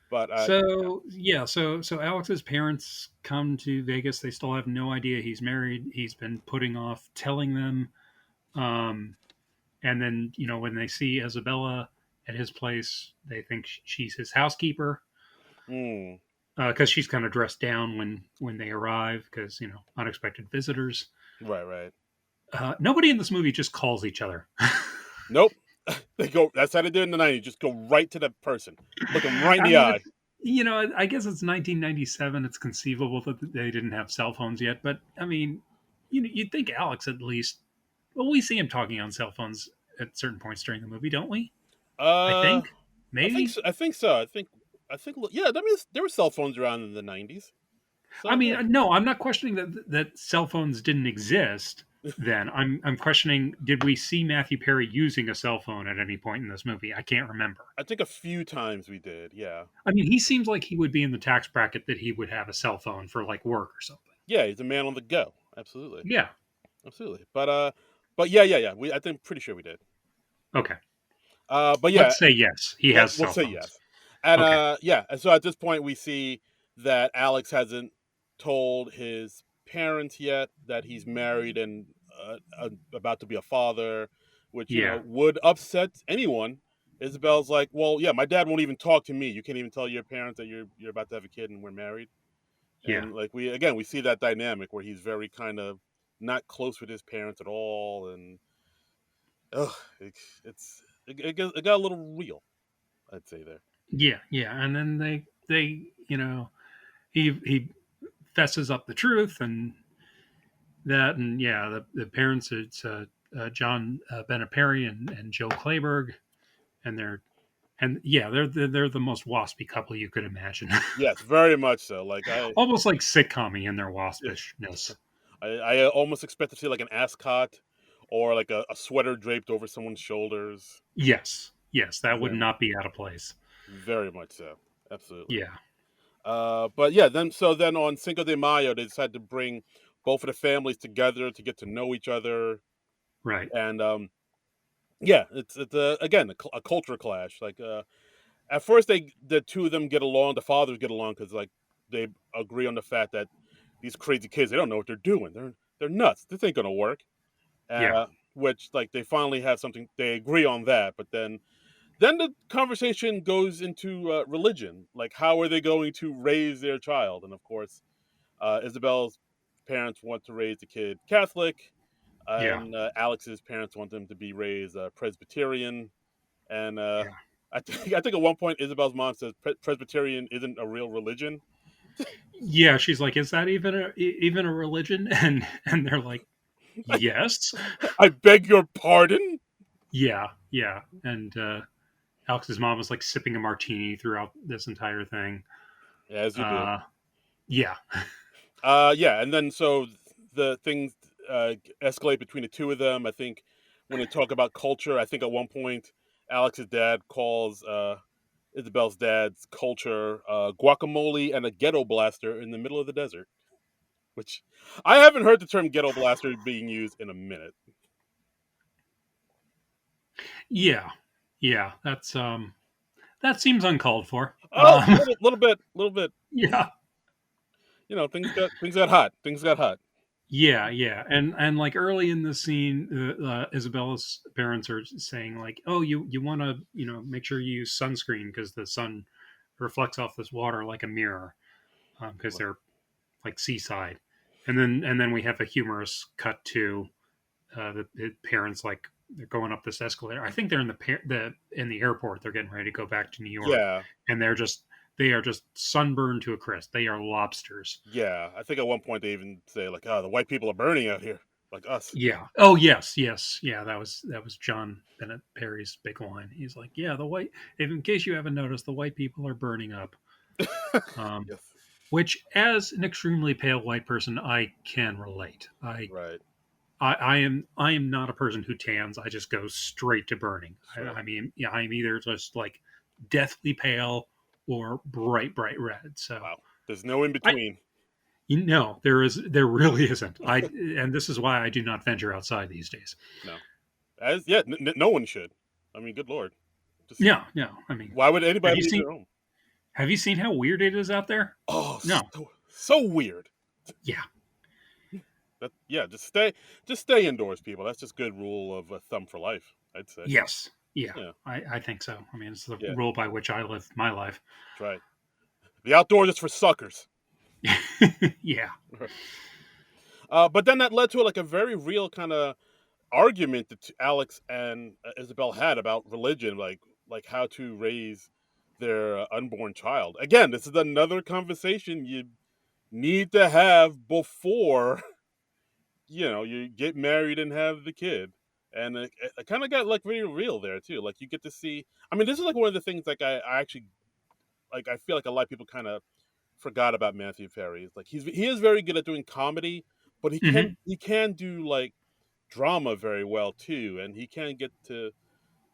But yeah. So yeah, so Alex's parents come to Vegas. They still have no idea he's married. He's been putting off telling them. Um, and then when they see Isabella at his place, they think she's his housekeeper Mm, because she's kind of dressed down when they arrive because unexpected visitors. right, right. Nobody in this movie just calls each other. Nope. They go. That's how they do it in the '90s. Just go right to the person, look them right in I the mean, eye. it's I guess it's 1997. It's conceivable that they didn't have cell phones yet, but I mean, you'd think Alex at least. Well, we see him talking on cell phones at certain points during the movie, don't we? I Uh, think I think maybe. so. I think so. I think. Yeah, that means there were cell phones around in the '90s. I So mean, yeah. no, I'm not questioning that cell phones didn't exist then. I'm questioning, did we see Matthew Perry using a cell phone at any point in this movie? I can't remember. I think a few times we did. Yeah. I mean, he seems like he would be in the tax bracket that he would have a cell phone for like work or something. Yeah, he's a man on the go. Absolutely. Yeah. Absolutely. But yeah, yeah, yeah. I think pretty sure we did. Okay. But yeah, Let's say yes. He has we'll cell say phones. yes. And Okay. yeah, and so at this point we see that Alex hasn't told his parents yet that he's married and about to be a father, which Yeah. would upset anyone. Isabel's like, well, yeah, my dad won't even talk to me. You can't even tell your parents that you're about to have a kid and we're married. Yeah. And like we see that dynamic where he's very kind of not close with his parents at all, and ugh, it, it got a little real, I'd say there. Yeah. Yeah. And then he fesses up the truth and that, and yeah, the parents, it's John Benapari and Joe Clayburgh, and they're the most waspy couple you could imagine. Yes, very much so. Like I, Almost like sitcom-y in their waspishness. I almost expect to see like an ascot or like a sweater draped over someone's shoulders. Yes, yes, that would Very, not be out of place. very much so. Absolutely. Yeah, But yeah, then on Cinco de Mayo, they decided to bring both of the families together to get to know each other, right. and yeah, it's again a culture clash. Like at first, the two of them get along, the fathers get along because like they agree on the fact that these crazy kids, they don't know what they're doing. They're nuts. This ain't gonna work. Yeah, Which like they finally have something they agree on that, but then the conversation goes into religion. Like how are they going to raise their child? And of course, Isabel's parents want to raise the kid Catholic, yeah, and Alex's parents want them to be raised Presbyterian. And yeah, I think at one point Isabel's mom says Presbyterian isn't a real religion. yeah. She's like, "Is that even a religion?" And they're like, "Yes." I beg your pardon. Yeah, yeah. And Alex's mom was like sipping a martini throughout this entire thing. As you do. Uh, yeah, Yeah, and then so the things escalate between the two of them. I think when they talk about culture, I think at one point Alex's dad calls Isabel's dad's culture guacamole and a ghetto blaster in the middle of the desert, which I haven't heard the term ghetto blaster being used in a minute. yeah, yeah. That seems uncalled for. Oh, little bit. Yeah, Things got hot. Things got hot. yeah, yeah. And like early in the scene, Isabella's parents are saying like, "Oh, you want to make sure you use sunscreen because the sun reflects off this water like a mirror because they're like seaside." And then we have a humorous cut to the parents like they're going up this escalator. I think they're in the airport. They're getting ready to go back to New York, Yeah, and they are just sunburned to a crisp. They are lobsters. yeah. I think at one point they even say like, "Oh, the white people are burning out here, like us." Yeah. Oh yes, yes, yeah. That was John Bennett Perry's big line. He's like, yeah, the white. If in case you haven't noticed, the white people are burning up. Um, Yes, which, as an extremely pale white person, I can relate. right. I am not a person who tans. I just go straight to burning. I, Sure. I mean, yeah, I'm either just like deathly pale or bright red. So Wow. There's no in I, between. there really isn't. And this is why I do not venture outside these days. No. As yeah, no one should. I mean, good lord. Just Yeah, no. I mean, why would have anybody you leave seen their home? have you seen how weird it is out there? Oh, No. so weird. Yeah. Yeah, just stay indoors, people. That's just good rule of thumb for life, I'd say. Yes. Yeah. Yeah, I think so. I mean, it's the yeah, rule by which I live my life. that's right. The outdoors is for suckers. Yeah. But then that led to like a very real kind of argument that Alex and Isabel had about religion, like how to raise their unborn child. Again, this is another conversation you need to have before you get married and have the kid. And it kind of got like very real there too. Like you get to see. I mean, this is like one of the things like I actually like. I feel like a lot of people kind of forgot about Matthew Perry. It's like he is very good at doing comedy, but Hmm. he can do like drama very well too, and he can get to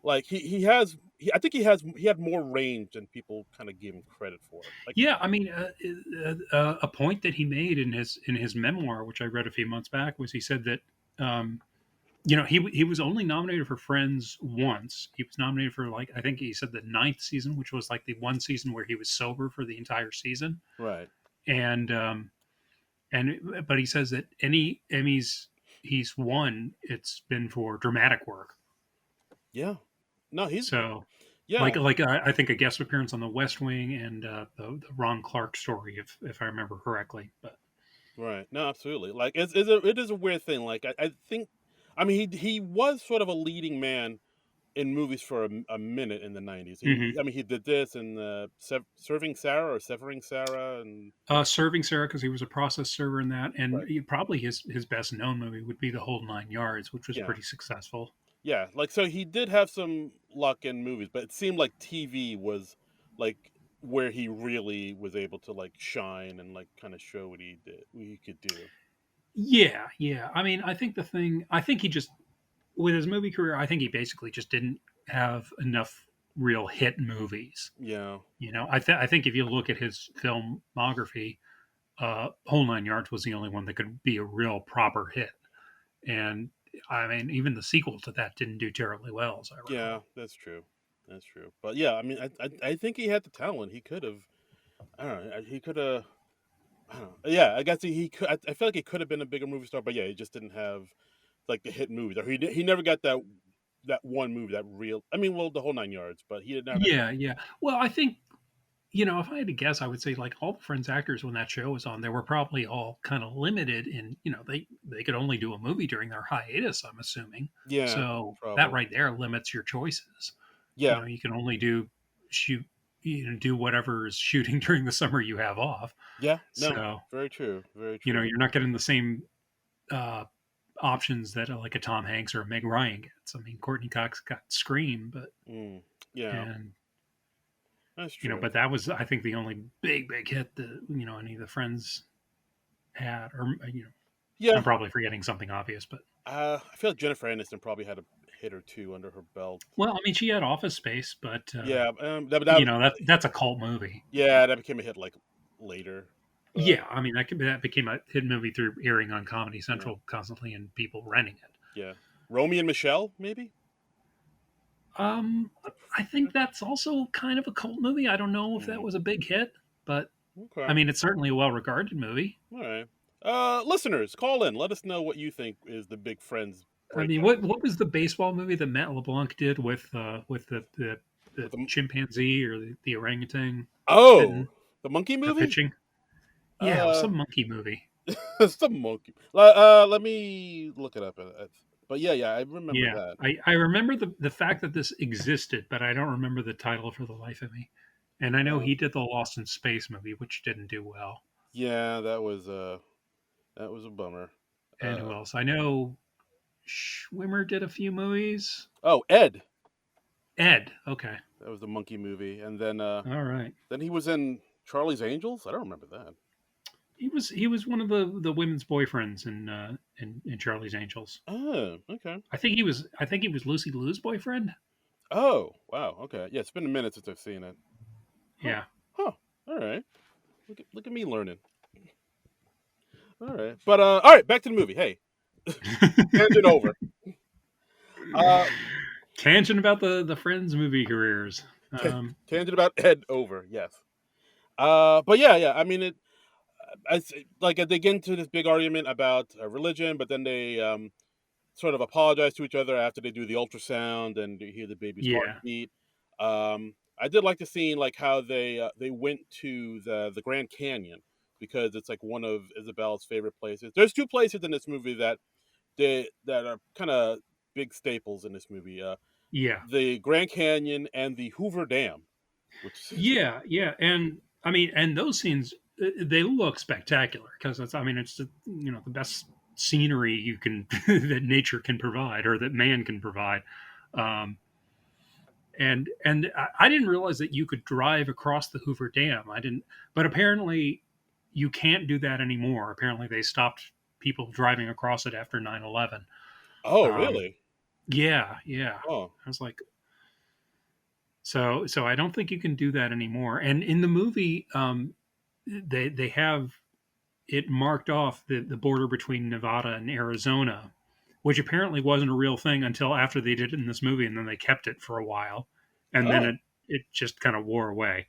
like I think he had more range than people kind of gave him credit for. Like Yeah, I mean, a point that he made in his memoir, which I read a few months back, was he said that um, he was only nominated for Friends once. He was nominated for, like, I think he said the ninth season, which was like the one season where he was sober for the entire season. right, And but he says that any Emmys he's won, it's been for dramatic work. yeah, no, he's So yeah, I think a guest appearance on The West Wing and the Ron Clark story, if I remember correctly. But right, no, absolutely. Like it is a weird thing. Like I think, I mean, he was sort of a leading man in movies for a minute in the '90s. mhm. I mean, he did this and Serving Sarah or Severing Sarah, and Serving Sarah, because he was a process server in that, and right, probably his best known movie would be The Whole Nine Yards, which was yeah, pretty successful. yeah. Like so, he did have some luck in movies, but it seemed like TV was like where he really was able to like shine and like kind of show what he could do. Yeah, yeah. I mean, I think he just, with his movie career, I think he basically just didn't have enough real hit movies. Yeah, I think if you look at his filmography, Whole Nine Yards was the only one that could be a real proper hit. And I mean, even the sequel to that didn't do terribly well, as I yeah, recall. that's true. That's true. But yeah, I mean, I think he had the talent. He could have. I don't know. He could have. I don't know. Yeah, I guess he could. I feel like he could have been a bigger movie star, but yeah, he just didn't have like the hit movies. Or he never got that one movie that real. I mean, well, the whole nine yards, but he did not have. Yeah, yeah. Well, I think, if I had to guess, I would say like all the Friends actors when that show was on, they were probably all kind of limited in, they could only do a movie during their hiatus, I'm assuming. Yeah, So that probably. right there limits your choices. Yeah, You can only shoot, do whatever is shooting during the summer you have off. yeah. No, So, very true. Very true. you're not getting the same uh, options that like a Tom Hanks or a Meg Ryan gets. I mean, Courtney Cox got Scream, but Mm, yeah, and that's true. but that was, I think, the only big hit that any of the Friends had, or Yeah, I'm probably forgetting something obvious, but I feel like Jennifer Aniston probably had a hit or two under her belt. well, I mean, she had Office Space, but Yeah, that that's a cult movie. yeah, that became a hit like later. But Yeah, I mean, that became a hit movie through airing on Comedy yeah, Central constantly and people renting it. yeah. Romy and Michelle, maybe. Um, I think that's also kind of a cult movie. I don't know if that Mm, was a big hit, but I okay. mean, it's certainly a well-regarded movie. All right. Listeners, call in. Let us know what you think is the big Friends I mean, breakout what was the baseball movie that Matt LeBlanc did with the with them. chimpanzee or the orangutan Oh, hitting the monkey or movie. pitching? Yeah, it was Uh, some monkey movie. it's the monkey. Let me look it up. But yeah, yeah, I remember Yeah, that. I remember the fact that this existed, but I don't remember the title for the life of me. And I know Uh, he did the Lost in Space movie, which didn't do well. yeah, that was a bummer. And who Uh, else? I know Schwimmer did a few movies. oh, Ed. Ed, okay, That was the monkey movie, and all right. then he was in Charlie's Angels. I don't remember that. He was one of the women's boyfriends in Charlie's Angels. Oh, okay. I think he was Lucy Liu's boyfriend. Oh, wow. Okay. Yeah, it's been a minute since I've seen it. Huh. Yeah. Huh. All right. Look at me learning. All right. But all right, back to the movie. Hey, tangent over. Uh Tangent about the Friends movie careers. tangent about Ed over. Yes. But yeah, yeah. I mean it like they get into this big argument about religion, but then they sort of apologize to each other after they do the ultrasound and you hear the baby's yeah. heartbeat. I did like the scene, like how they went to the Grand Canyon because it's like one of Isabel's favorite places. There's two places in this movie that that are kind of big staples in this movie. Yeah. The Grand Canyon and the Hoover Dam, which is Yeah, yeah, and I mean, and those scenes they look spectacular because it's. I mean, it's the best scenery you can that nature can provide or that man can provide. Um, and I didn't realize that you could drive across the Hoover Dam. I didn't, but apparently you can't do that anymore. Apparently they stopped people driving across it after 9/11. oh Um, really? yeah, yeah. Oh I was like, so I don't think you can do that anymore. And in the movie, they have it marked off the border between Nevada and Arizona, which apparently wasn't a real thing until after they did it in this movie, and then they kept it for a while, and then oh it just kind of wore away.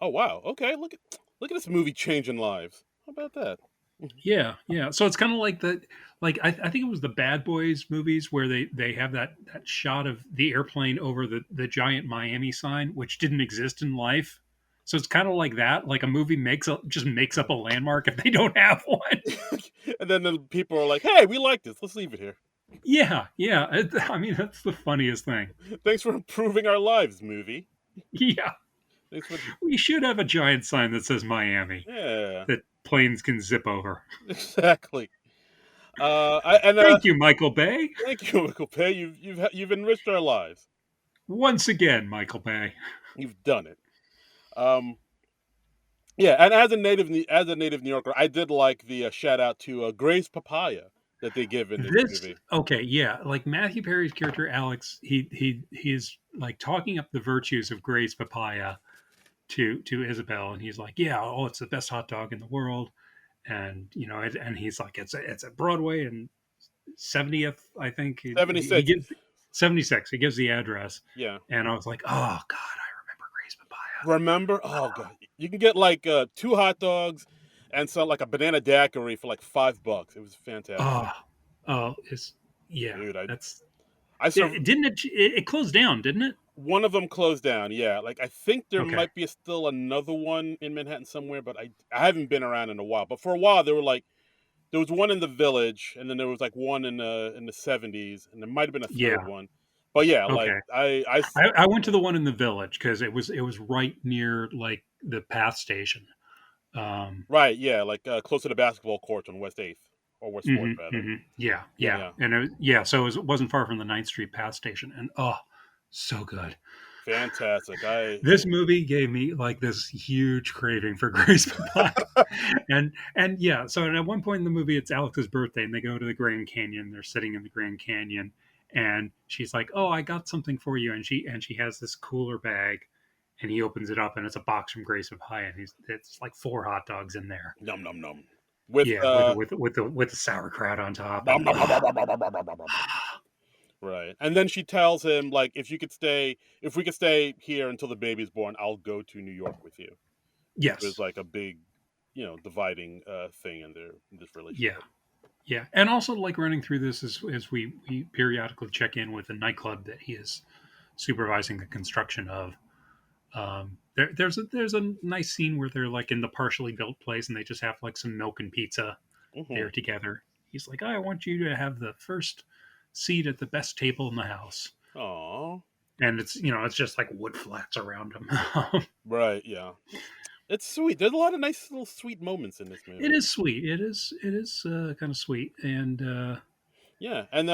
oh wow. Okay, look at this movie changing lives. How about that? Yeah, yeah. So it's kind of like I think it was the Bad Boys movies where they have that shot of the airplane over the giant Miami sign, which didn't exist in life. So it's kind of like that. Like a movie just makes up a landmark if they don't have one. And then the people are like, "Hey, we like this. Let's leave it here. Yeah, yeah. I mean, that's the funniest thing. Thanks for improving our lives, movie. Yeah, Thanks for we should have a giant sign that says Miami yeah, that planes can zip over. exactly." I and Thank you, Michael Bay. thank you, Uncle Pay. You've enriched our lives. Once again, Michael Bay. You've done it. Um, yeah, and as a native New Yorker, I did like the shout out to Gray's Papaya that they give in this This movie. okay, yeah. Like Matthew Perry's character Alex, he's like talking up the virtues of Gray's papaya to Isabel, and he's like, yeah, oh, it's the best hot dog in the world, and and he's like, it's at Broadway and 70th, I think. He 76. gives 76. He gives the address, Yeah. and I was like, oh God, I remember Gray's papaya. Remember? Oh god, you can get like two hot dogs and some like a banana daiquiri for like $5. It was fantastic, Oh, oh, it's yeah. dude. That's I it. served Didn't it closed down? Didn't it? one of them closed down. Yeah, like I think there Okay. might be still another one in Manhattan somewhere, but I haven't been around in a while. But for a while, there was one in the Village, and then there was like one in the '70s, and there might have been a third Yeah. one. But yeah, like Okay. I I went to the one in the Village because it was right near like the path station. Um, right, yeah, like close to the basketball courts on West Eighth or West Fourth rather. yeah, Yeah, yeah, yeah, and yeah, so it wasn't far from the Ninth Street path station, and oh, so good. fantastic. I This movie gave me like this huge craving for Grace Pie, and yeah. So at one point in the movie, it's Alex's birthday, and they go to the Grand Canyon. They're sitting in the Grand Canyon, and she's like, "Oh, I got something for you," and she has this cooler bag, and he opens it up, and it's a box from Grace Pie, and it's like four hot dogs in there. num num num with Yeah, with the sauerkraut on top, nom, and nom, nom, nom, nom, nom, nom, nom, nom, nom. Right. And then she tells him like if we could stay here until the baby's born, I'll go to New York with you. Which was yes, like a big, dividing thing in this yeah. relationship. Yeah, and also like running through this as we periodically check in with the nightclub that he is supervising the construction of. There's a nice scene where they're like in the partially built place and they just have like some milk and pizza Hmm. there together. He's like, I want you to have the first seat at the best table in the house, Aw. and it's just like wood flats around him. Right, yeah. It's sweet. There's a lot of nice little sweet moments in this It movie. is sweet. It is kind of sweet, Yeah. and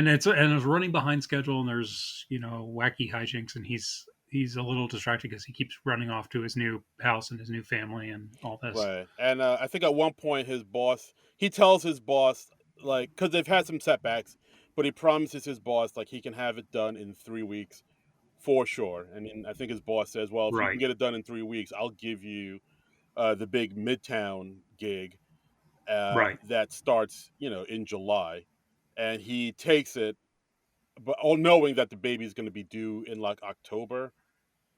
it's running behind schedule, and there's wacky hijinks, and he's a little distracted because he keeps running off to his new house and his new family and all this. Right. And I think at one point he tells his boss, like, because they've had some setbacks, but he promises his boss, like, he can have it done in 3 weeks for sure. And then I think his boss says, well, if you can Right, get it done in 3 weeks, I'll give you the big Midtown gig right. that starts, in July. And he takes it, but all knowing that the baby's going to be due in like October.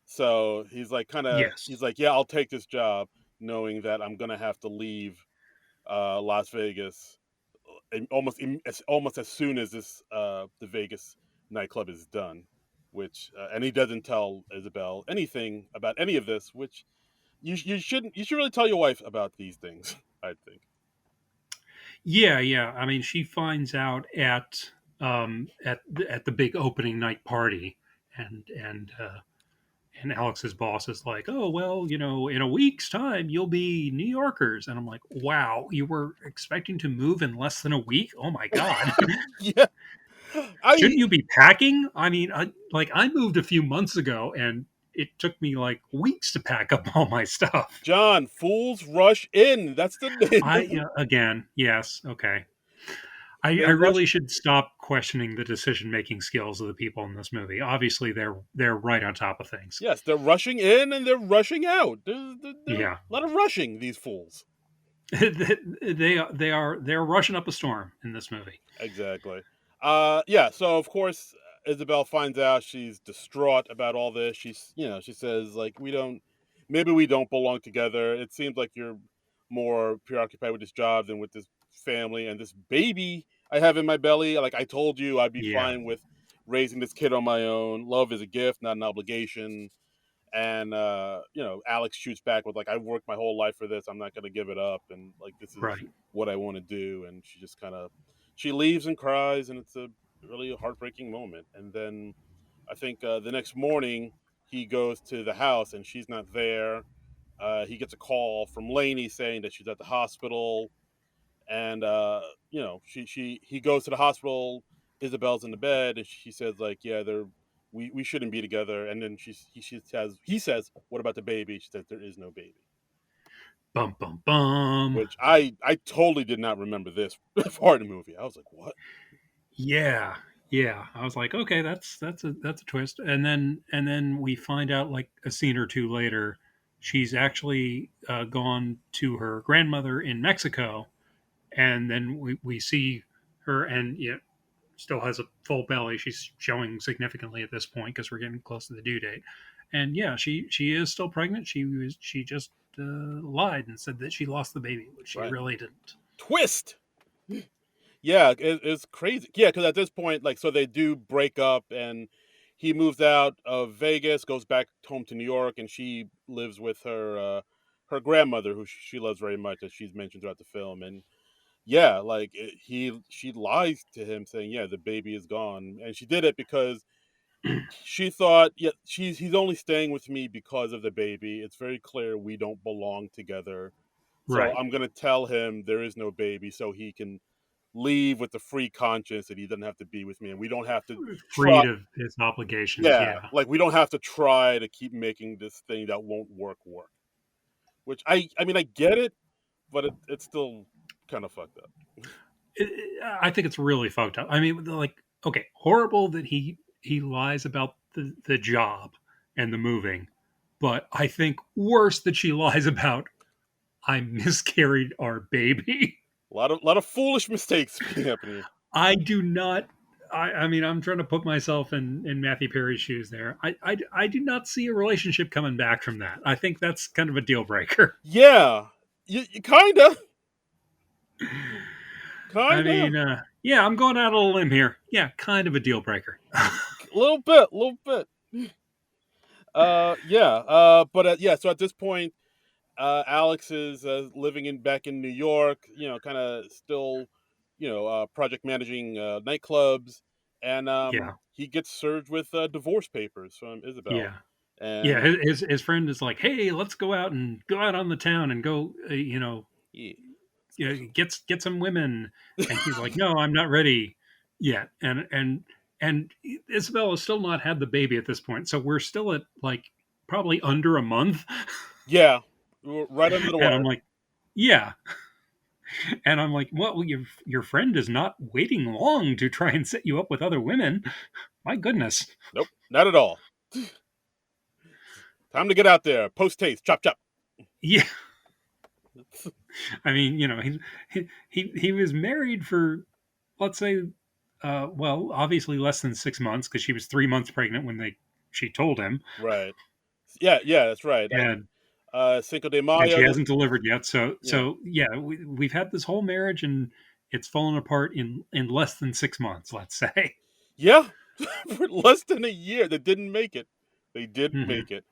So Yes. he's like, yeah, I'll take this job, knowing that I'm gonna have to leave Las Vegas almost as soon as the Vegas nightclub is done. And he doesn't tell Isabel anything about any of this, which you should really tell your wife about these things. I think. Yeah, yeah. I mean, she finds out at the big opening night party, and and Alex's boss is like, "Oh well, in a week's time you'll be New Yorkers," and I'm like, "Wow, you were expecting to move in less than a week? Oh my god, Yeah, I shouldn't you be packing?" I mean, I moved a few months ago, and it took me like weeks to pack up all my stuff. John, fools rush in. That's the name I of the. again, yes, okay. I They rush. really should stop questioning the decision making skills of the people in this movie. Obviously, they're right on top of things. Yes, they're rushing in and they're rushing out. There's Yeah, a lot of rushing. These fools. they're rushing up a storm in this movie. Exactly. Yeah. So of course, Isabel finds out. She's distraught about all this. She says like, maybe we don't belong together. It seems like you're more preoccupied with this job than with this family and this baby I have in my belly. Like I told you, I'd be Yeah, fine with raising this kid on my own. Love is a gift, not an obligation. And Alex shoots back with like, I've worked my whole life for this. I'm not going to give it up, and like this is right. what I want to do. And she just kind of she leaves and cries, and it's a really heartbreaking moment. And then I think the next morning he goes to the house and she's not there. He gets a call from Lainey saying that she's at the hospital, and he goes to the hospital. Isabel's in the bed, and she says like, yeah, we shouldn't be together. And then he says, what about the baby? She says there is no baby. Bum bum bum. Which I totally did not remember this part of the movie. I was like, what? Yeah, yeah. I was like, okay, that's a twist. And then we find out like a scene or two later, she's actually gone to her grandmother in Mexico, and then we see her, and yeah, still has a full belly. She's showing significantly at this point because we're getting close to the due date. And yeah, she is still pregnant. She just lied and said that she lost the baby, which she Right. really didn't. Twist. Yeah, it's crazy. Yeah, because at this point, like, so they do break up, and he moves out of Vegas, goes back home to New York, and she lives with her grandmother, who she loves very much, as she's mentioned throughout the film. And yeah, like she lies to him, saying, "Yeah, the baby is gone," and she did it because she thought, "Yeah, he's only staying with me because of the baby. It's very clear we don't belong together." So Right, I'm gonna tell him there is no baby, so he can leave with the free conscience that he doesn't have to be with me, and we don't have to try. freed of his obligations. Yeah, Yeah, like we don't have to try to keep making this thing that won't work. Which I mean I get it, but it's still kind of fucked up. I think it's really fucked up. I mean, like, okay, horrible that he lies about the job and the moving, but I think worse that she lies about I miscarried our baby. A lot of foolish mistakes happening. I do not. I mean, I'm trying to put myself in Matthew Perry's shoes there. I do not see a relationship coming back from that. I think that's kind of a deal breaker. Yeah, you I kinda, mean, yeah, I'm going out on a limb here. Yeah, kind of a deal breaker. a little bit. Yeah. But yeah. So at this point, Alex is living in back in New York. Kind of still, project managing nightclubs, and Yeah, he gets served with divorce papers from Isabel, yeah, yeah. and His friend is like, "Hey, let's go out on the town and go, yeah, get some women," and he's like, "No, I'm not ready yet." And Isabel has still not had the baby at this point, so we're still at like probably under a month. yeah, we're right under the And I'm wire. like, "Yeah," and I'm like, "Well, your friend is not waiting long to try and set you up with other women. My goodness." Nope, not at all. Time to get out there. Post haste, chop chop. Yeah, I mean, he was married for, let's say, well, obviously less than 6 months because she was 3 months pregnant when she told him, Right. Yeah, yeah, that's right. and Cinco de and she Mayo. hasn't delivered yet. So Yeah, yeah, we've had this whole marriage and it's fallen apart in less than 6 months, let's say. yeah. For less than a year, they didn't make it. They didn't Hmm. make it.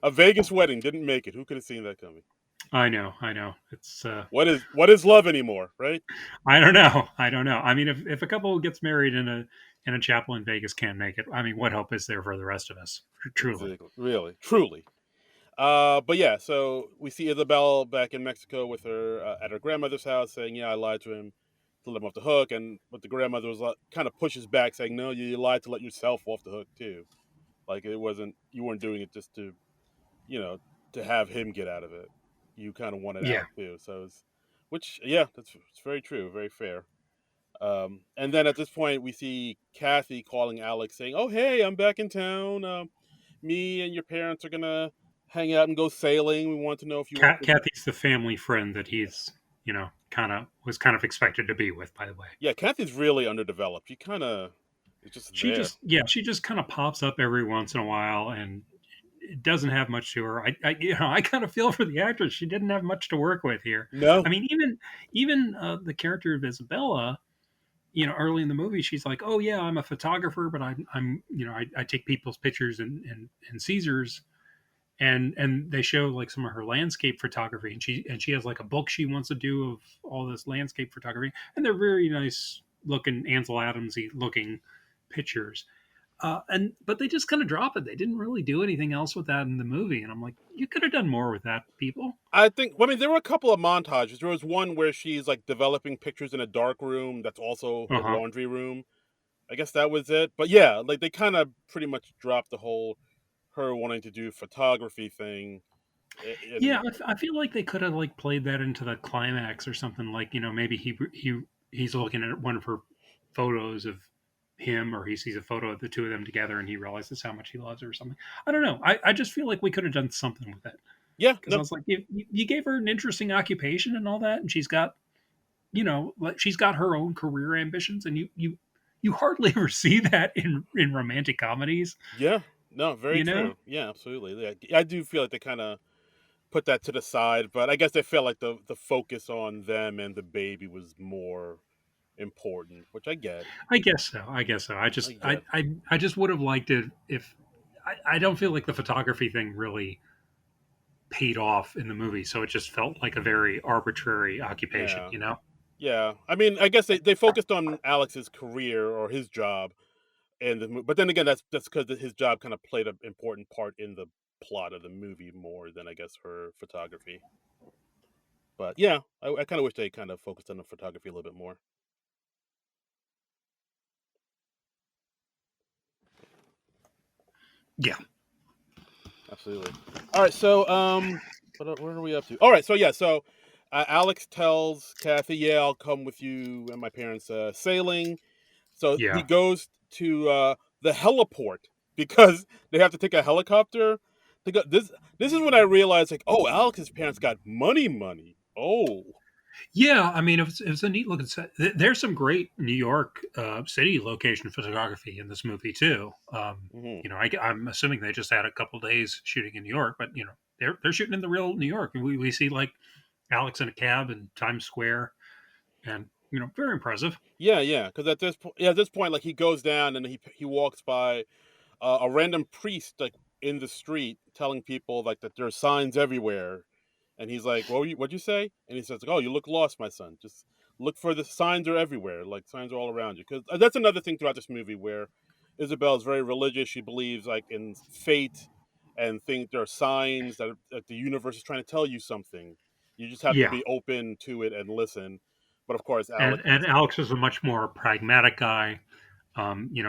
A Vegas wedding didn't make it. Who could have seen that coming? I know, I know. It's What is love anymore, right? I don't know. I don't know. I mean, if a couple gets married in a chapel in Vegas can't make it, I mean, what hope is there for the rest of us? Truly. Exactly. Really, truly. But yeah, so we see Isabel back in Mexico with her at her grandmother's house, saying, "Yeah, I lied to him to let him off the hook," and but the grandmother was kind of pushes back, saying, "No, you lied to let yourself off the hook too. Like it wasn't you weren't doing it just to you know to have him get out of it. You kind of wanted Yeah. out too." So, which yeah, that's it's very true, very fair. And then at this point, we see Kathy calling Alex, saying, "Oh, hey, I'm back in town. Me and your parents are gonna hang out and go sailing. We want to know if you want to." Kathy's the family friend that he's, kind of expected to be with, by the way. Yeah, Kathy's really underdeveloped. She kind of is just there. She just kind of pops up every once in a while and it doesn't have much to her. I kind of feel for the actress. She didn't have much to work with here. I No, mean, even the character of Isabella, early in the movie, she's like, "Oh yeah, I'm a photographer, but I'm I take people's pictures and Caesars." And they show like some of her landscape photography, and she has like a book she wants to do of all this landscape photography, and they're very nice looking Ansel Adamsy looking pictures. And but they just kind of drop it. They didn't really do anything else with that in the movie, and I'm like, you could have done more with that, people. I think. Well, I mean, there were a couple of montages. There was one where she's like developing pictures in a dark room that's also Uh her huh. laundry room. I guess that was it. But yeah, like they kind of pretty much dropped the whole her wanting to do photography thing. Yeah, And I feel like they could have like played that into the climax or something. Like maybe he's looking at one of her photos of him, or he sees a photo of the two of them together, and he realizes how much he loves her or something. I don't know. I just feel like we could have done something with it yeah, because I no, was like, you gave her an interesting occupation and all that, and she's got like she's got her own career ambitions, and you hardly ever see that in romantic comedies. yeah, no, very You know, true. Yeah, absolutely. Yeah, I do feel like they kind of put that to the side, but I guess they felt like the focus on them and the baby was more important, which I get. I guess so. I guess so. I get. I just would have liked it if I don't feel like the photography thing really paid off in the movie, so it just felt like a very arbitrary occupation. Yeah. You know? Yeah. I mean, I guess they focused on Alex's career or his job and but then again that's cuz his job kind of played an important part in the plot of the movie more than I guess her photography. But yeah, I kind of wish they kind of focused on the photography a little bit more. Yeah. Absolutely. All right, so what are we up to? All right, so yeah, so Alex tells Kathy, "Yeah, I'll come with you and my parents sailing." So he Yeah. goes to the heliport because they have to take a helicopter to go. This is when I realized, like, oh, Alex's parents got money. Oh, Yeah, I mean, it was a neat looking set. There's some great New York city location photography in this movie too. hmm I'm assuming they just had a couple days shooting in New York, but they're shooting in the real New York. We see like Alex in a cab in Times Square, and very impressive. yeah. Because at this point, like he goes down and he walks by a random priest like in the street telling people like that there are signs everywhere, and he's like, what'd you say?" And he says, like, "Oh, you look lost, my son. Just look for the signs are everywhere. Like signs are all around you." Because that's another thing throughout this movie where Isabel is very religious. She believes like in fate and think there are signs that the universe is trying to tell you something. You just have to Yeah, be open to it and listen. But of course, and Alex and is Alex is a much more pragmatic guy.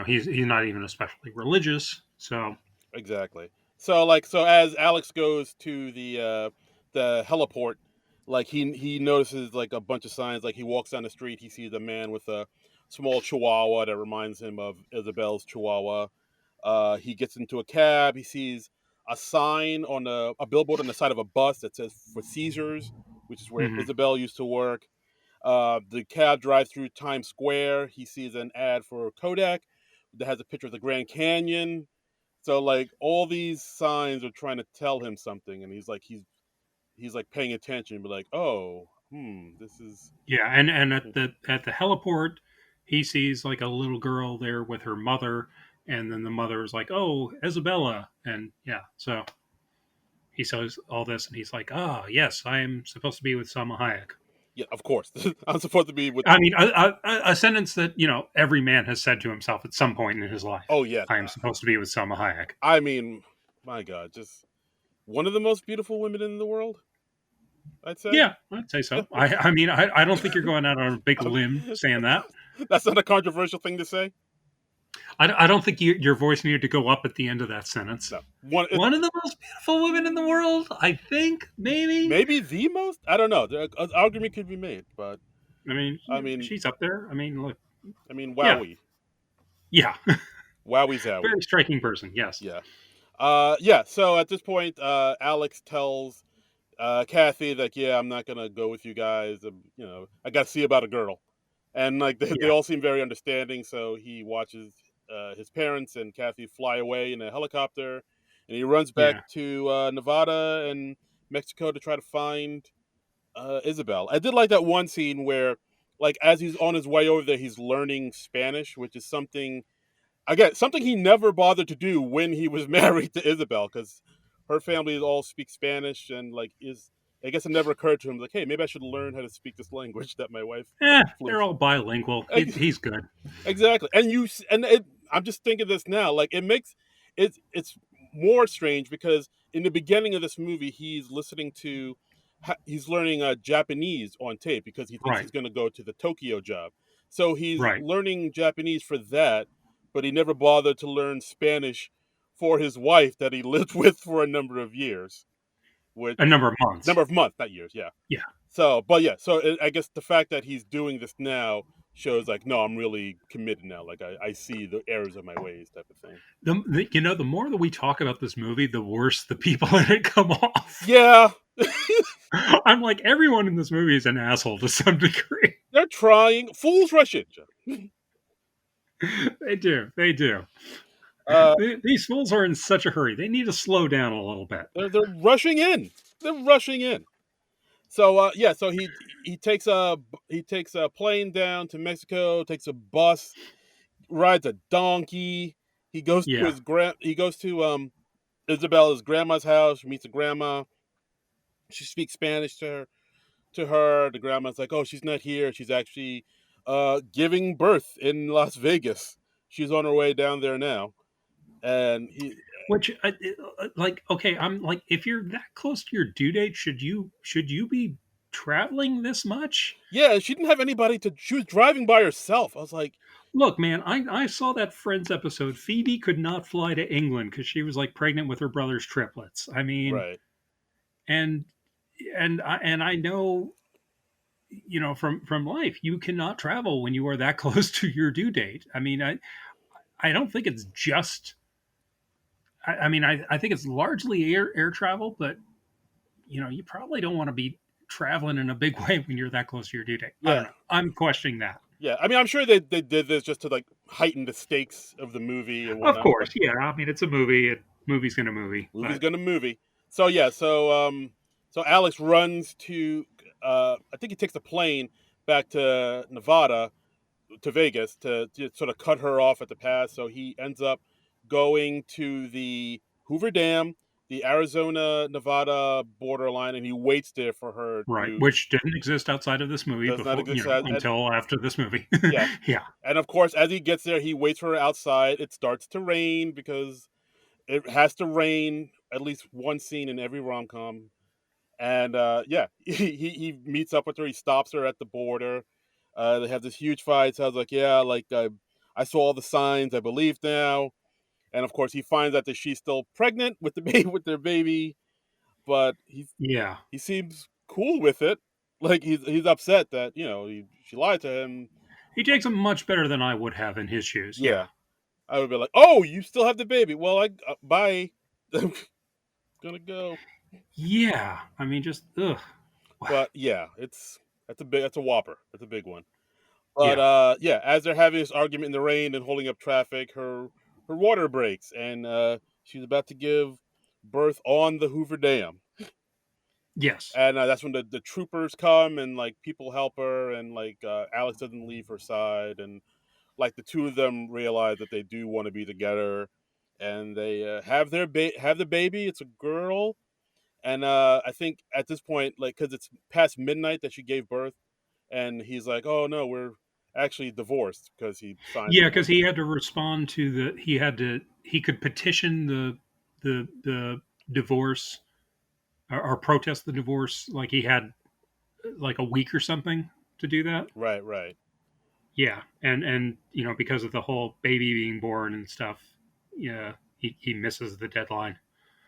He's not even especially religious, so exactly. So as Alex goes to the heliport, like he notices like a bunch of signs. Like he walks down the street, he sees a man with a small chihuahua that reminds him of Isabel's chihuahua. He gets into a cab. He sees a sign on a billboard on the side of a bus that says for Caesars, which is where mhm. Isabel used to work. The cab drives through Times Square. He sees an ad for Kodak that has a picture of the Grand Canyon. So like all these signs are trying to tell him something, and he's like paying attention, but like, oh, this is Yeah, and at the heliport, he sees like a little girl there with her mother, and then the mother is like, "Oh, Isabella," and yeah, so he says all this, and he's like, "Ah, yes, I am supposed to be with Salma Hayek." Yeah, of course. I'm supposed to be with. I mean, a sentence that every man has said to himself at some point in his life. Oh yeah. I am supposed to be with Salma Hayek. I mean, my God, just one of the most beautiful women in the world. I'd say. Yeah, I'd say so. I mean, I don't think you're going out on a big limb saying that. That's not a controversial thing to say. I don't think your voice needed to go up at the end of that sentence. No, one. One of the most beautiful women in the world, I think, maybe. Maybe the most. I don't know. An argument could be made, but I mean, I mean, she's up there. I mean, look, yeah, wowie, yeah, wowie, zowie. very striking person. Yes, Yeah. Yeah. So at this point, Alex tells Kathy that yeah, I'm not gonna go with you guys. I got to see about a girl, and like they yeah, all seem very understanding. So he watches his parents and Kathy fly away in a helicopter, and he runs back yeah. to Nevada and Mexico to try to find Isabel. I did like that one scene where, like, as he's on his way over there, he's learning Spanish, which is something he never bothered to do when he was married to Isabel, because her family all speak Spanish, and like is I guess it never occurred to him like, hey, maybe I should learn how to speak this language that my wife They're fluent. all bilingual. He's good. Exactly, I'm just thinking this now. Like it makes it's more strange because in the beginning of this movie, he's learning Japanese on tape because he thinks Right, he's going to go to the Tokyo job. So he's right. learning Japanese for that, but he never bothered to learn Spanish for his wife that he lived with for a number of years. Which A number of months. number of months, not years, yeah. Yeah. So, but yeah, I guess the fact that he's doing this now shows like, no, I'm really committed now. Like I see the errors of my ways, type of thing. The more that we talk about this movie, the worse the people in it come off. Yeah, I'm like, everyone in this movie is an asshole to some degree. they're trying. Fools rush in. They do. They do. Uh, These fools are in such a hurry. They need to slow down a little bit. they're rushing in. They're rushing in. So yeah, so he takes a plane down to Mexico, takes a bus, rides a donkey. Yeah. He goes to Isabella's grandma's house, meets a grandma. She speaks Spanish to her. The grandma's like, "Oh, she's not here. She's actually giving birth in Las Vegas. She's on her way down there now." And Which, like, okay, I'm like, if you're that close to your due date, should you be traveling this much? yeah, she didn't have anybody to. She was driving by herself. I was like, Look, man, I saw that Friends episode. Phoebe could not fly to England because she was like pregnant with her brother's triplets. I mean, right, and I know, from life, you cannot travel when you are that close to your due date. I mean, I don't think it's just. I mean, I think it's largely air travel, but you probably don't want to be traveling in a big way when you're that close to your due date. I don't yeah, know. I'm questioning that. yeah. I mean, I'm sure they did this just to like heighten the stakes of the movie and Of whatnot. But course, yeah. I mean, it's a movie. Movie's gonna movie, movie's but gonna movie. So yeah, so Alex runs to I think he takes a plane back to Nevada to Vegas to sort of cut her off at the pass. So he ends up going to the Hoover Dam, the Arizona Nevada borderline, and he waits there for her right, to which didn't exist outside of this movie does not before, exist until after this movie. yeah. Yeah, And of course, as he gets there, he waits for her outside. It starts to rain because it has to rain at least one scene in every rom com. And yeah, he meets up with her. He stops her at the border. They have this huge fight. So I was like, yeah, like I saw all the signs. I believe now. And of course, he finds out that she's still pregnant with the baby, with their baby. But yeah. he seems cool with it. Like he's upset that she lied to him. He takes them much better than I would have in his shoes. Yeah, Yeah, I would be like, oh, you still have the baby. Well, I bye. I'm gonna go. yeah. I mean, just ugh. But yeah, that's a whopper. That's a big one. But Yeah. yeah, as they're having this argument in the rain and holding up traffic, her water breaks, and she's about to give birth on the Hoover Dam. Yes. And that's when the troopers come and like people help her, and like Alex doesn't leave her side, and like the two of them realize that they do want to be together, and they have the baby. It's a girl, And I think at this point, like, because it's past midnight that she gave birth, and he's like, "Oh no, we're actually divorced," because he signed Yeah, the because divorce he papers. had to respond to he could petition the divorce, or protest the divorce. Like he had like a week or something to do that. Right, right, Yeah, and because of the whole baby being born and stuff, yeah, he misses the deadline.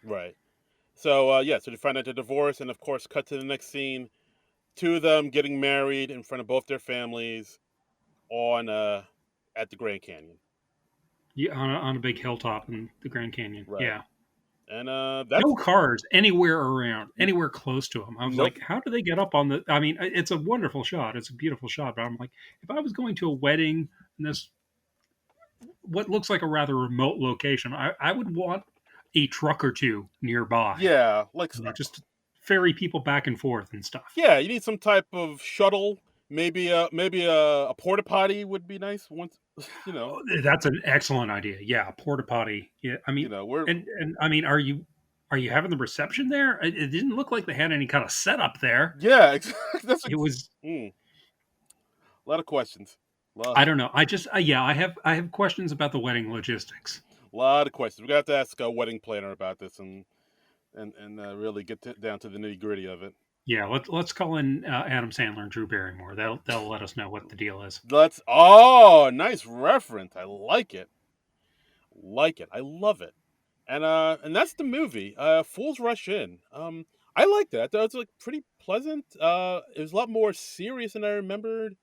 right. So yeah, so they find out the divorce, and of course, cut to the next scene. Two of them getting married in front of both their families on at the Grand Canyon. Yeah, on a big hilltop in the Grand Canyon. Right, Yeah, and no that's cars anywhere around, anywhere close to him. I was nope. like, how do they get up on the? I mean, it's a wonderful shot. It's a beautiful shot. But I'm like, if I was going to a wedding in this what looks like a rather remote location, I would want a truck or two nearby. Yeah, like Just to ferry people back and forth and stuff. yeah, you need some type of shuttle. Maybe a porta potty would be nice. Once you know, Oh, that's an excellent idea. Yeah, porta potty. Yeah, I mean, we're and I mean, are you having the reception there? It didn't look like they had any kind of setup there. yeah. Exactly. It was. A lot of questions. I Lot, don't know. Yeah, I have questions about the wedding logistics. lot of questions. We got to ask a wedding planner about this and really get down to the nitty gritty of it. Yeah, let's call in Adam Sandler and Drew Barrymore. They'll let us know what the deal is. Let's. Oh, nice reference. I like it. Like it. I love it. And that's the movie. Fools Rush In. I liked it. I thought it was like pretty pleasant. It was a lot more serious than I remembered,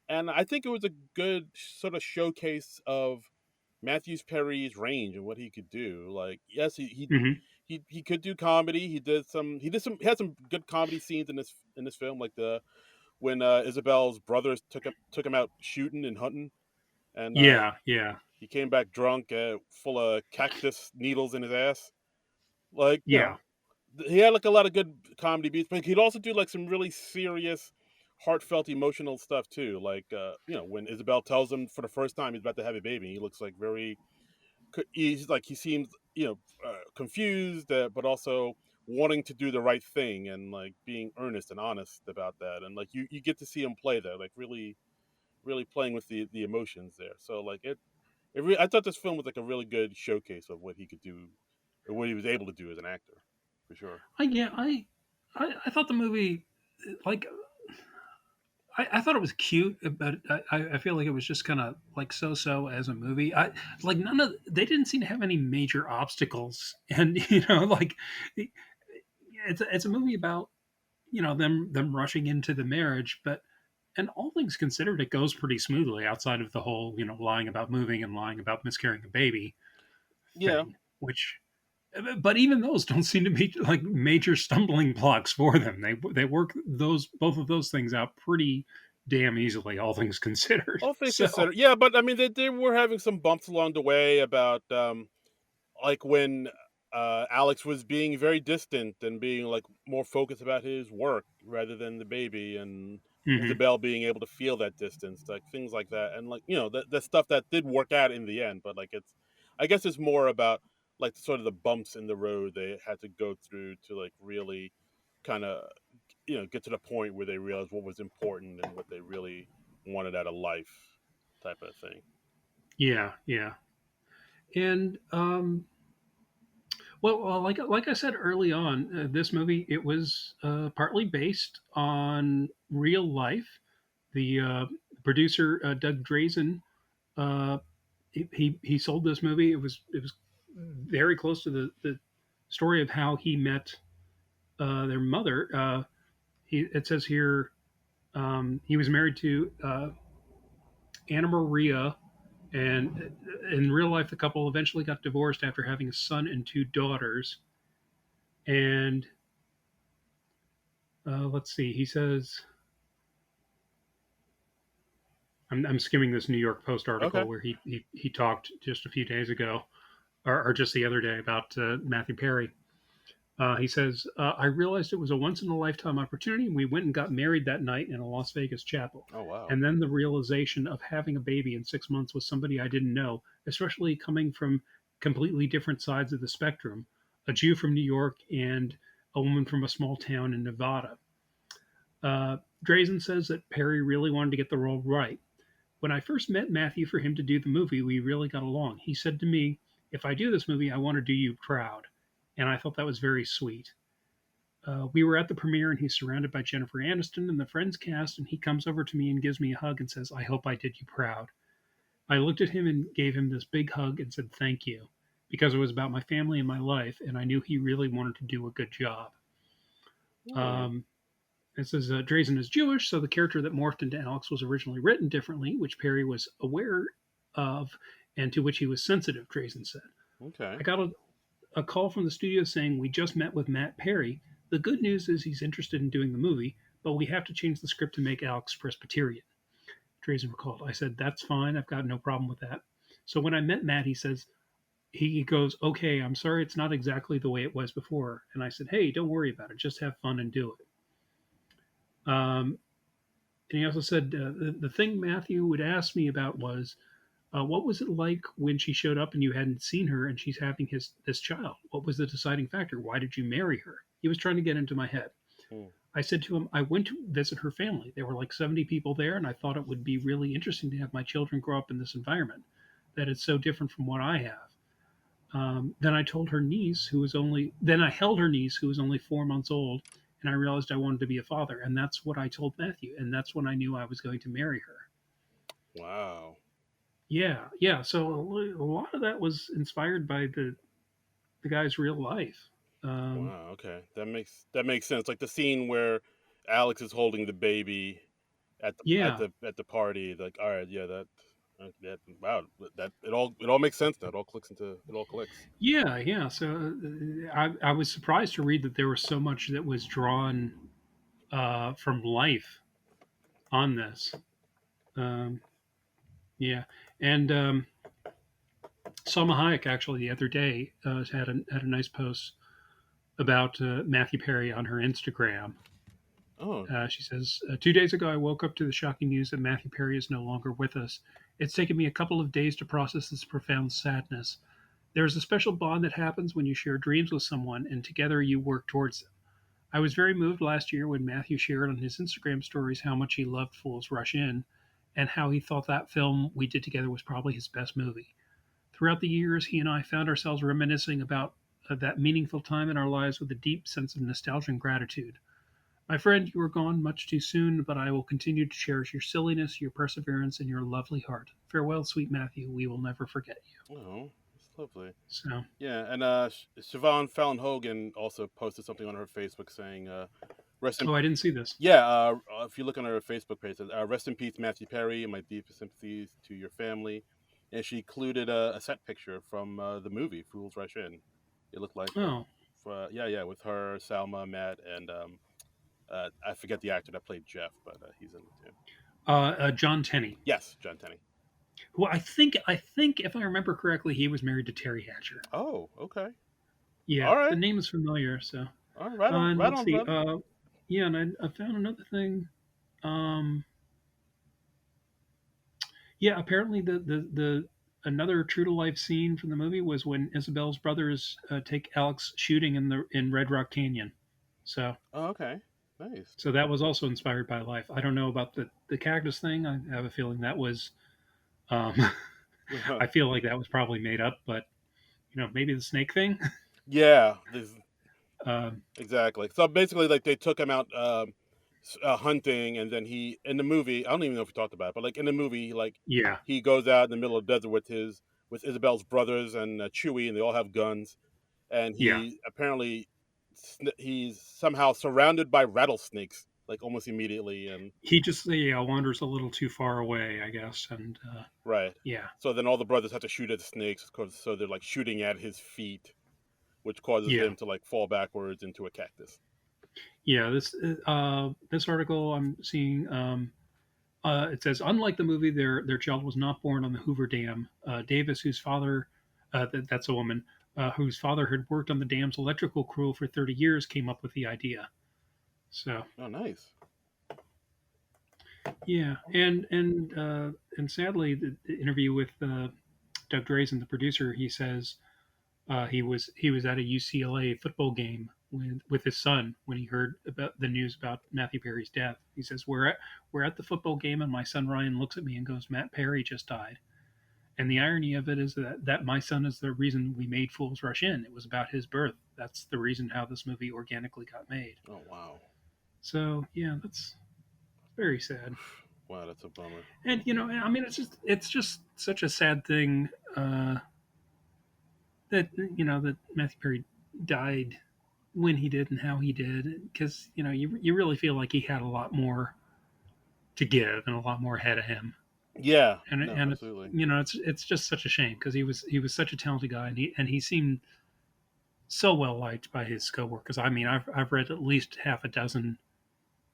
and I think it was a good sort of showcase of Matthew Perry's range and what he could do. Like, yes, Hmm. he could do comedy. He had some good comedy scenes in this film, like the when Isabel's brothers took him out shooting and hunting, and Yeah, yeah, he came back drunk, full of cactus needles in his ass. Like, yeah, he had like a lot of good comedy beats, but he'd also do like some really serious, heartfelt, emotional stuff too. Like, when Isabel tells him for the first time he's about to have a baby, he looks like he's like he seems confused, but also wanting to do the right thing and like being earnest and honest about that. And like you get to see him play there, like really really playing with the emotions there. So like I thought this film was like a really good showcase of what he could do, or what he was able to do as an actor, for sure. yeah, I thought the movie, like, I thought it was cute, but I feel like it was just kind of like so as a movie. Like none of they didn't seem to have any major obstacles, and like it's a movie about them rushing into the marriage, but and all things considered, it goes pretty smoothly outside of the whole lying about moving and lying about miscarrying a baby Yeah. thing, which but even those don't seem to be like major stumbling blocks for them. They work those both of those things out pretty damn easily, all things considered. All things So, considered, yeah, but I mean, they were having some bumps along the way about like when Alex was being very distant and being like more focused about his work rather than the baby, and mhm. Isabel being able to feel that distance, like things like that, and like the stuff that did work out in the end. But like I guess it's more about like sort of the bumps in the road they had to go through to like really kind of get to the point where they realized what was important and what they really wanted out of life, type of thing. Yeah, yeah, and well, like I said early on, this movie it was partly based on real life. The producer Doug Drazen, uh, he sold this movie. It was very close to the story of how he met their mother. It says here he was married to Anna Maria, and in real life, the couple eventually got divorced after having a son and two daughters. And let's see, he says, I'm skimming this New York Post Okay. article where he talked just a few days ago, or just the other day about Matthew Perry. He says, I realized it was a once in a lifetime opportunity, and we went and got married that night in a Las Vegas chapel. Oh wow. And then the realization of having a baby in 6 months with somebody I didn't know, especially coming from completely different sides of the spectrum, a Jew from New York and a woman from a small town in Nevada. Drazen says that Perry really wanted to get the role right. When I first met Matthew for him to do the movie, we really got along. He said to me, "If I do this movie, I want to do you proud." And I thought that was very sweet. We were at the premiere, and he's surrounded by Jennifer Aniston and the Friends cast, and he comes over to me and gives me a hug and says, "I hope I did you proud." I looked at him and gave him this big hug and said, "Thank you," because it was about my family and my life, and I knew he really wanted to do a good job. Hmm. Um, It says Drazen is Jewish, so the character that morphed into Alex was originally written differently, which Perry was aware of and to which he was sensitive, Drazen said. Okay. I got a call from the studio saying, "We just met with Matt Perry. The good news is he's interested in doing the movie, but we have to change the script to make Alex Presbyterian." Drazen recalled. I said, "That's fine. I've got no problem with that." So when I met Matt, he goes, "Okay, I'm sorry it's not exactly the way it was before." And I said, "Hey, don't worry about it. Just have fun and do it." Um, and he also said, the thing Matthew would ask me about was, what was it like when she showed up and you hadn't seen her and she's having this child? What was the deciding factor? Why did you marry her? He was trying to get into my head. Hmm. I said to him, I went to visit her family. There were like 70 people there, and I thought it would be really interesting to have my children grow up in this environment that is so different from what I have. Then I told her niece, who was only, then I held her niece, who was only 4 months old, and I realized I wanted to be a father. And that's what I told Matthew. And that's when I knew I was going to marry her. Wow. Yeah, yeah. So a lot of that was inspired by the guy's real life. Um, Wow. Okay. That makes sense. Like the scene where Alex is holding the baby at the at yeah, the at the party. Like, all right, yeah, that wow, that it all makes sense now. It all clicks. yeah, yeah. So I was surprised to read that there was so much that was drawn from life on this. Um, yeah, and Salma Hayek actually the other day had a nice post about Matthew Perry on her Instagram. Oh, She says, 2 days ago, I woke up to the shocking news that Matthew Perry is no longer with us. It's taken me a couple of days to process this profound sadness. There is a special bond that happens when you share dreams with someone and together you work towards them. I was very moved last year when Matthew shared on his Instagram stories how much he loved Fools Rush In and how he thought that film we did together was probably his best movie. Throughout the years, he and I found ourselves reminiscing about that meaningful time in our lives with a deep sense of nostalgia and gratitude. My friend, you are gone much too soon, but I will continue to cherish your silliness, your perseverance, and your lovely heart. Farewell, sweet Matthew. We will never forget you. oh, that's lovely. So, Yeah, and Siobhan Fallon Hogan also posted something on her Facebook saying, "Rest in oh, I didn't see this. yeah." If you look on her Facebook page, it says, "Rest in peace, Matthew Perry. My deepest sympathies to your family." And she included a set picture from the movie Fools Rush In. It looked like, Oh, yeah, yeah, with her, Salma, Matt, and I forget the actor that played Jeff, but he's in it too. John Tenney, Yes, John Tenney. who I think if I remember correctly, he was married to Terry Hatcher. Oh, okay. Yeah, All the right. name is familiar. So, All right. Right on. and Right let's on, see. brother. Yeah, and I found another thing. Um, yeah, apparently the another true to life scene from the movie was when Isabel's brothers take Alex shooting in Red Rock Canyon. So Oh, okay. Nice. so that was also inspired by life. I don't know about the cactus thing. I have a feeling that was. Um, I feel like that was probably made up, but maybe the snake thing. Yeah. Um, Exactly. So basically, like they took him out hunting, and then he in the movie. I don't even know if we talked about it, but like in the movie, like yeah, he goes out in the middle of the desert with Isabel's brothers and Chewie, and they all have guns, and yeah. he apparently he's somehow surrounded by rattlesnakes like almost immediately, and He just wanders a little too far away, I guess, and right. yeah, So then all the brothers have to shoot at the snakes, 'cause- so they're like shooting at his feet, which causes yeah. him to like fall backwards into a cactus. Yeah, this article I'm seeing, it says unlike the movie, their child was not born on the Hoover Dam. Davis, whose father, that's a woman, whose father had worked on the dam's electrical crew for 30 years, came up with the idea. So Oh, nice. yeah, and sadly, the interview with Doug Drazen, the producer, he says. He was at a UCLA football game with his son when he heard about the news about Matthew Perry's death. He says, "We're at the football game, and my son Ryan looks at me and goes, 'Matt Perry just died.'" And the irony of it is that my son is the reason we made Fools Rush In. It was about his birth. That's the reason how this movie organically got made. Oh wow. So yeah, that's very sad. Wow, that's a bummer. And I mean, it's just such a sad thing that that Matthew Perry died when he did and how he did, because you really feel like he had a lot more to give and a lot more ahead of him. Yeah, And no, and it's absolutely. it's just such a shame because he was such a talented guy, and he seemed so well liked by his coworkers. I mean, I've read at least half a dozen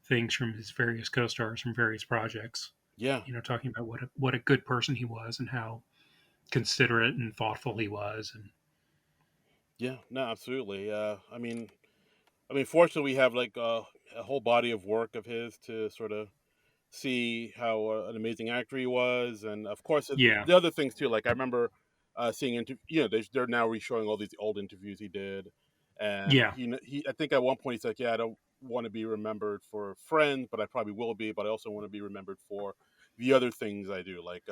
things from his various co-stars from various projects. Yeah, Talking about what a good person he was and how considerate and thoughtful he was. And yeah, no, absolutely. Fortunately, we have like a whole body of work of his to sort of see how an amazing actor he was, and of course yeah, the other things too. Like I remember seeing they're now re-showing all these old interviews he did, and yeah, he I think at one point he said, "Yeah, I don't want to be remembered for Friends, but I probably will be, but I also want to be remembered for the other things I do, like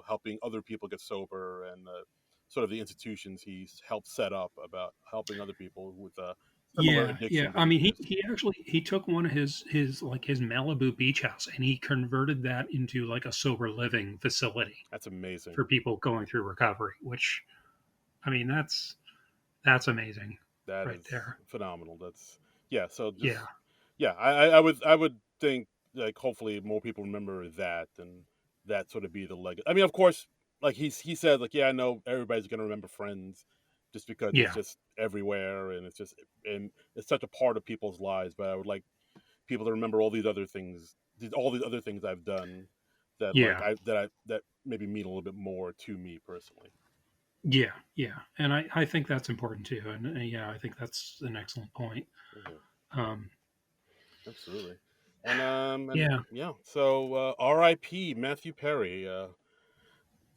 helping other people get sober and sort of the institutions he's helped set up about helping other people with similar yeah. addiction I to mean, he his." he actually he took one of his Malibu beach house and he converted that into like a sober living facility That's amazing. for people going through recovery. Which, I mean, that's amazing, That right is there. phenomenal. That's yeah. So Yeah, just yeah, I would think like hopefully more people remember that and that sort of be the legacy. I mean, of course, like he said, like yeah, I know everybody's gonna remember Friends, just because it's yeah, just everywhere and it's such a part of people's lives. But I would like people to remember all these other things I've done that like yeah. that maybe mean a little bit more to me personally. Yeah, yeah, and I think that's important too, and yeah, I think that's an excellent point. Mhm. Um, Absolutely. And yeah, yeah, so R.I.P. Matthew Perry.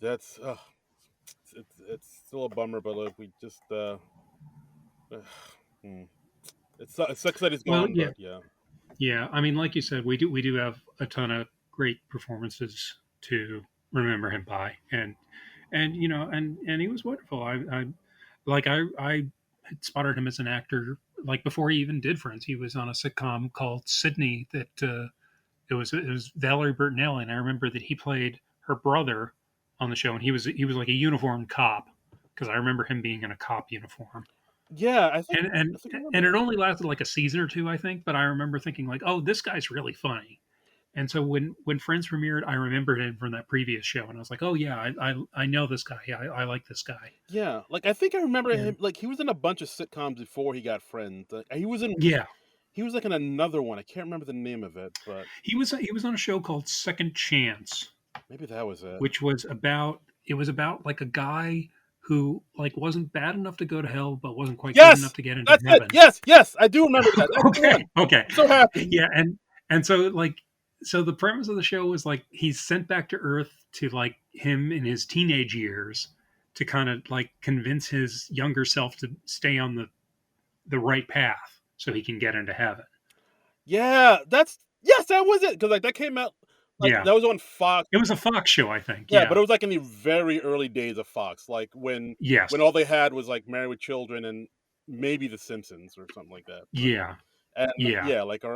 That's it's still a bummer, but like we just hmm. It sucks that he's well, gone, yeah, but yeah, yeah. I mean, like you said, we do have a ton of great performances to remember him by, and he was wonderful. I had spotted him as an actor like before he even did Friends. He was on a sitcom called Sydney that it was Valerie Bertinelli, and I remember that he played her brother on the show, and he was like a uniformed cop because I remember him being in a cop uniform, yeah. and I and think I remember and it that. only lasted like a season or two, I think. But I remember thinking like, oh, this guy's really funny. And so when Friends premiered, I remembered him from that previous show, and I was like, oh yeah, I know this guy. I like this guy. Yeah, like I think I remember And him. Like he was in a bunch of sitcoms before he got Friends. Like, yeah, he was like in another one. I can't remember the name of it, but he was on a show called Second Chance, maybe that was it. which was about like a guy who like wasn't bad enough to go to hell but wasn't quite good enough Yes, to get into that's it. heaven. Yes, yes, I do remember that. That's the Okay, one. okay. I'm so happy. Yeah, and so like so the premise of the show is like he's sent back to earth to like him in his teenage years to kind of like convince his younger self to stay on the right path so he can get into heaven. Yeah, that's yes, that was it. Because like that came out like Yeah. that was on Fox. It was a Fox show, I think. Yeah, but Yeah. it was like in the very early days of Fox, like Yes. when all they had was like Married with Children and maybe The Simpsons or something like that. But Yeah. and Yeah. yeah, like it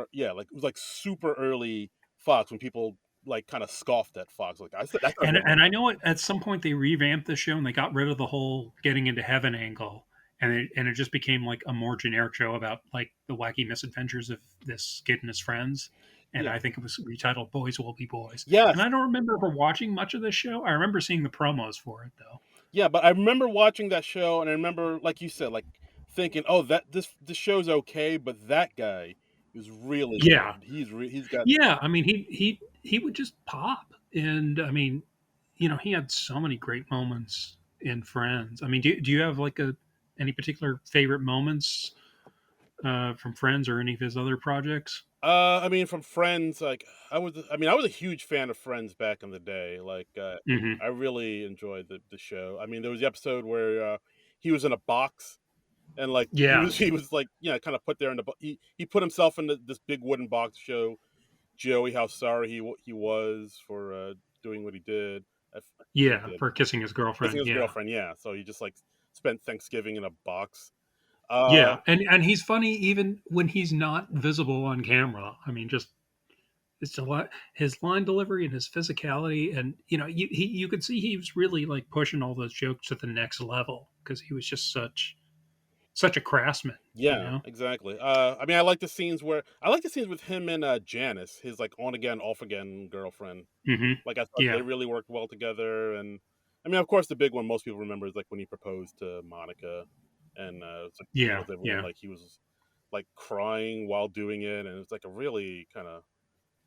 was like super early Fox when people like kind of scoffed at Fox. Like I said, that's not And I know at some point they revamped the show and they got rid of the whole getting into heaven angle, and it just became like a more generic show about like the wacky misadventures of this kid and his friends. And yeah, I think it was retitled "Boys Will Be Boys." And yes, I don't remember ever watching much of this show. I remember seeing the promos for it though. yeah. But I remember watching that show, and I remember like you said, like thinking, oh, this show's okay, but that guy is really Yeah, good. He's got yeah. I mean, he would just pop, and I mean, he had so many great moments in Friends. I mean, do you have like a any particular favorite moments from Friends or any of his other projects? From Friends, like I was a huge fan of Friends back in the day. Like, Hmm. I really enjoyed the show. I mean, there was the episode where he was in a box, and like Yeah. he was like kind of put there in the he put himself in this big wooden box to show Joey how sorry he was for doing what he did. I forget what he Yeah. did. For kissing his Kissing girlfriend. his Yeah. girlfriend, yeah. So he just like spent Thanksgiving in a box. Yeah. And he's funny even when he's not visible on camera. I mean, just it's a lot. His line delivery and his physicality, and you could see he was really like pushing all those jokes to the next level because he was just such a craftsman. You Yeah, know. exactly. I mean, I like the scenes with him and Janice, his like on again, off again girlfriend. Hmm. Like I thought they Yeah. really worked well together, and I mean, of course, the big one most people remember is like when he proposed to Monica, and it's like Yeah. with everyone, Yeah. like he was like crying while doing it, and it's like a really kind of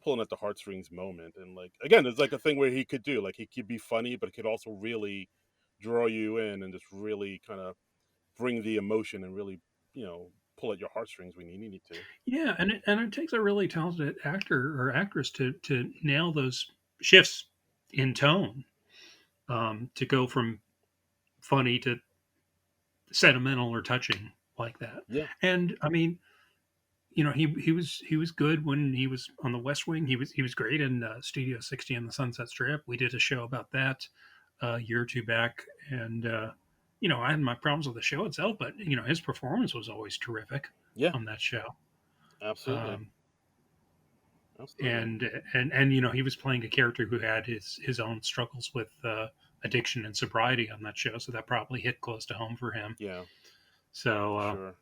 pulling at the heartstrings moment. And like again, it's like a thing where he could do like he could be funny, but it could also really draw you in and just really kind of bring the emotion and really you know pull at your heartstrings when you need it to. Yeah, and it takes a really talented actor or actress to nail those shifts in tone, to go from funny to sentimental or touching like that. Yeah, And I mean, he was good when he was on the West Wing. He was great in Studio 60 on the Sunset Strip. We did a show about that a year or two back, and I had my problems with the show itself, but his performance was always terrific yeah, on that show. absolutely, Um, absolutely. and he was playing a character who had his own struggles with addiction and sobriety on that show, so that probably hit close to home for him. Yeah, So for sure.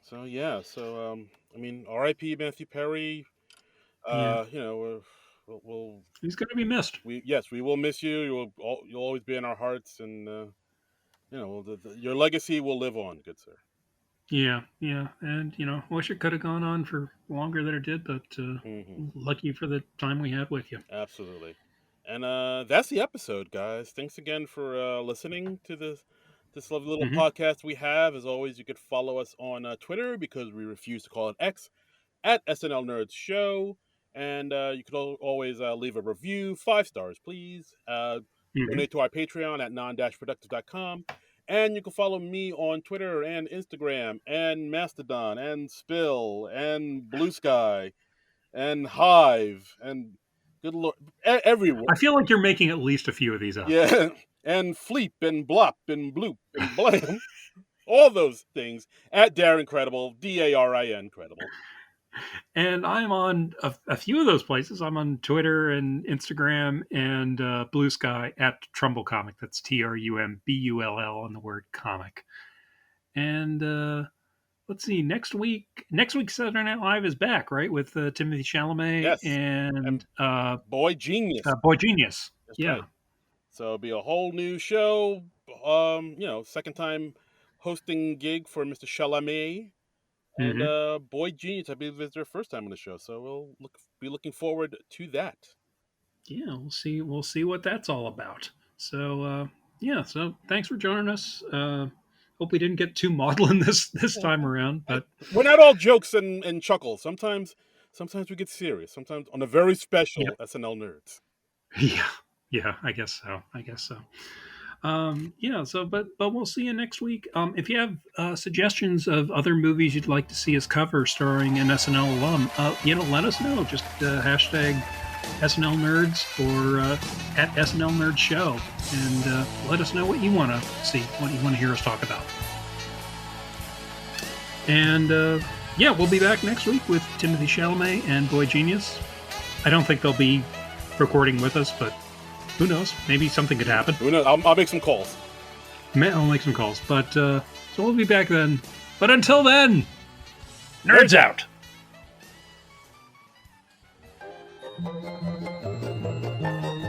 So yeah, so I mean, R.I.P. Matthew Perry. yeah, You know, we'll he's going to be missed. we yes, we will miss you. You'll always be in our hearts, and you know, your legacy will live on, good sir. Yeah, yeah, and wish it could have gone on for longer than it did, but Hmm. lucky for the time we had with you. Absolutely. And that's the episode, guys. Thanks again for listening to this lovely little Hmm. podcast we have. As always, you could follow us on Twitter because we refuse to call it X at SNL Nerds Show. And you could always leave a review, 5 stars, please. Hmm. Donate to our Patreon at non-productive.com. And you can follow me on Twitter and Instagram and Mastodon and Spill and Blue Sky and Hive and good lord, everywhere. I feel like you're making at least a few of these up. Yeah, and Fleep and Blop and Bloop and Blam. All those things at Darren Credible, Darin Credible. And I'm on a few of those places. I'm on Twitter and Instagram and Blue Sky at Trumbull Comic. That's TRUMBULL on the word comic. And let's see, next week Saturday Night Live is back, right? With Timothy Chalamet Yes, and and Boy Genius. Boy Genius. That's Yeah. right. So it'll be a whole new show. Second time hosting gig for Mr. Chalamet. And Hmm. Boy Genius, I believe, is their first time on the show. So we'll be looking forward to that. Yeah, we'll see what that's all about. So yeah, so thanks for joining us. Hope we didn't get too maudlin this time around, Hey, but we're not all jokes and chuckles. Sometimes we get serious. Sometimes on a very yeah. special SNL Nerds. Yeah, yeah, I guess so. Yeah, so but we'll see you next week. If you have suggestions of other movies you'd like to see us cover starring an SNL alum, let us know. Just hashtag SNL Nerds or at SNL Nerd Show, and let us know what you want to see, what you want to hear us talk about. And yeah, we'll be back next week with Timothy Chalamet and Boy Genius. I don't think they'll be recording with us, but who knows? Maybe something could happen. Who knows? I'll make some calls. I'll make some calls. But so we'll be back then. But until then, nerds out.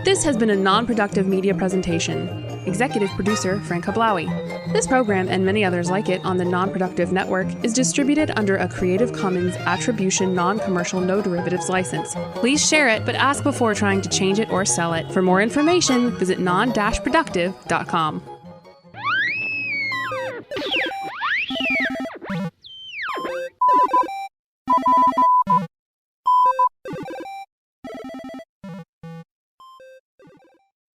This has been a non-productive media presentation. Executive producer Frank Hablawi. This program and many others like it on the Non-Productive Network is distributed under a Creative Commons Attribution Non-Commercial No Derivatives license. Please share it, but ask before trying to change it or sell it. For more information, visit non-productive.com.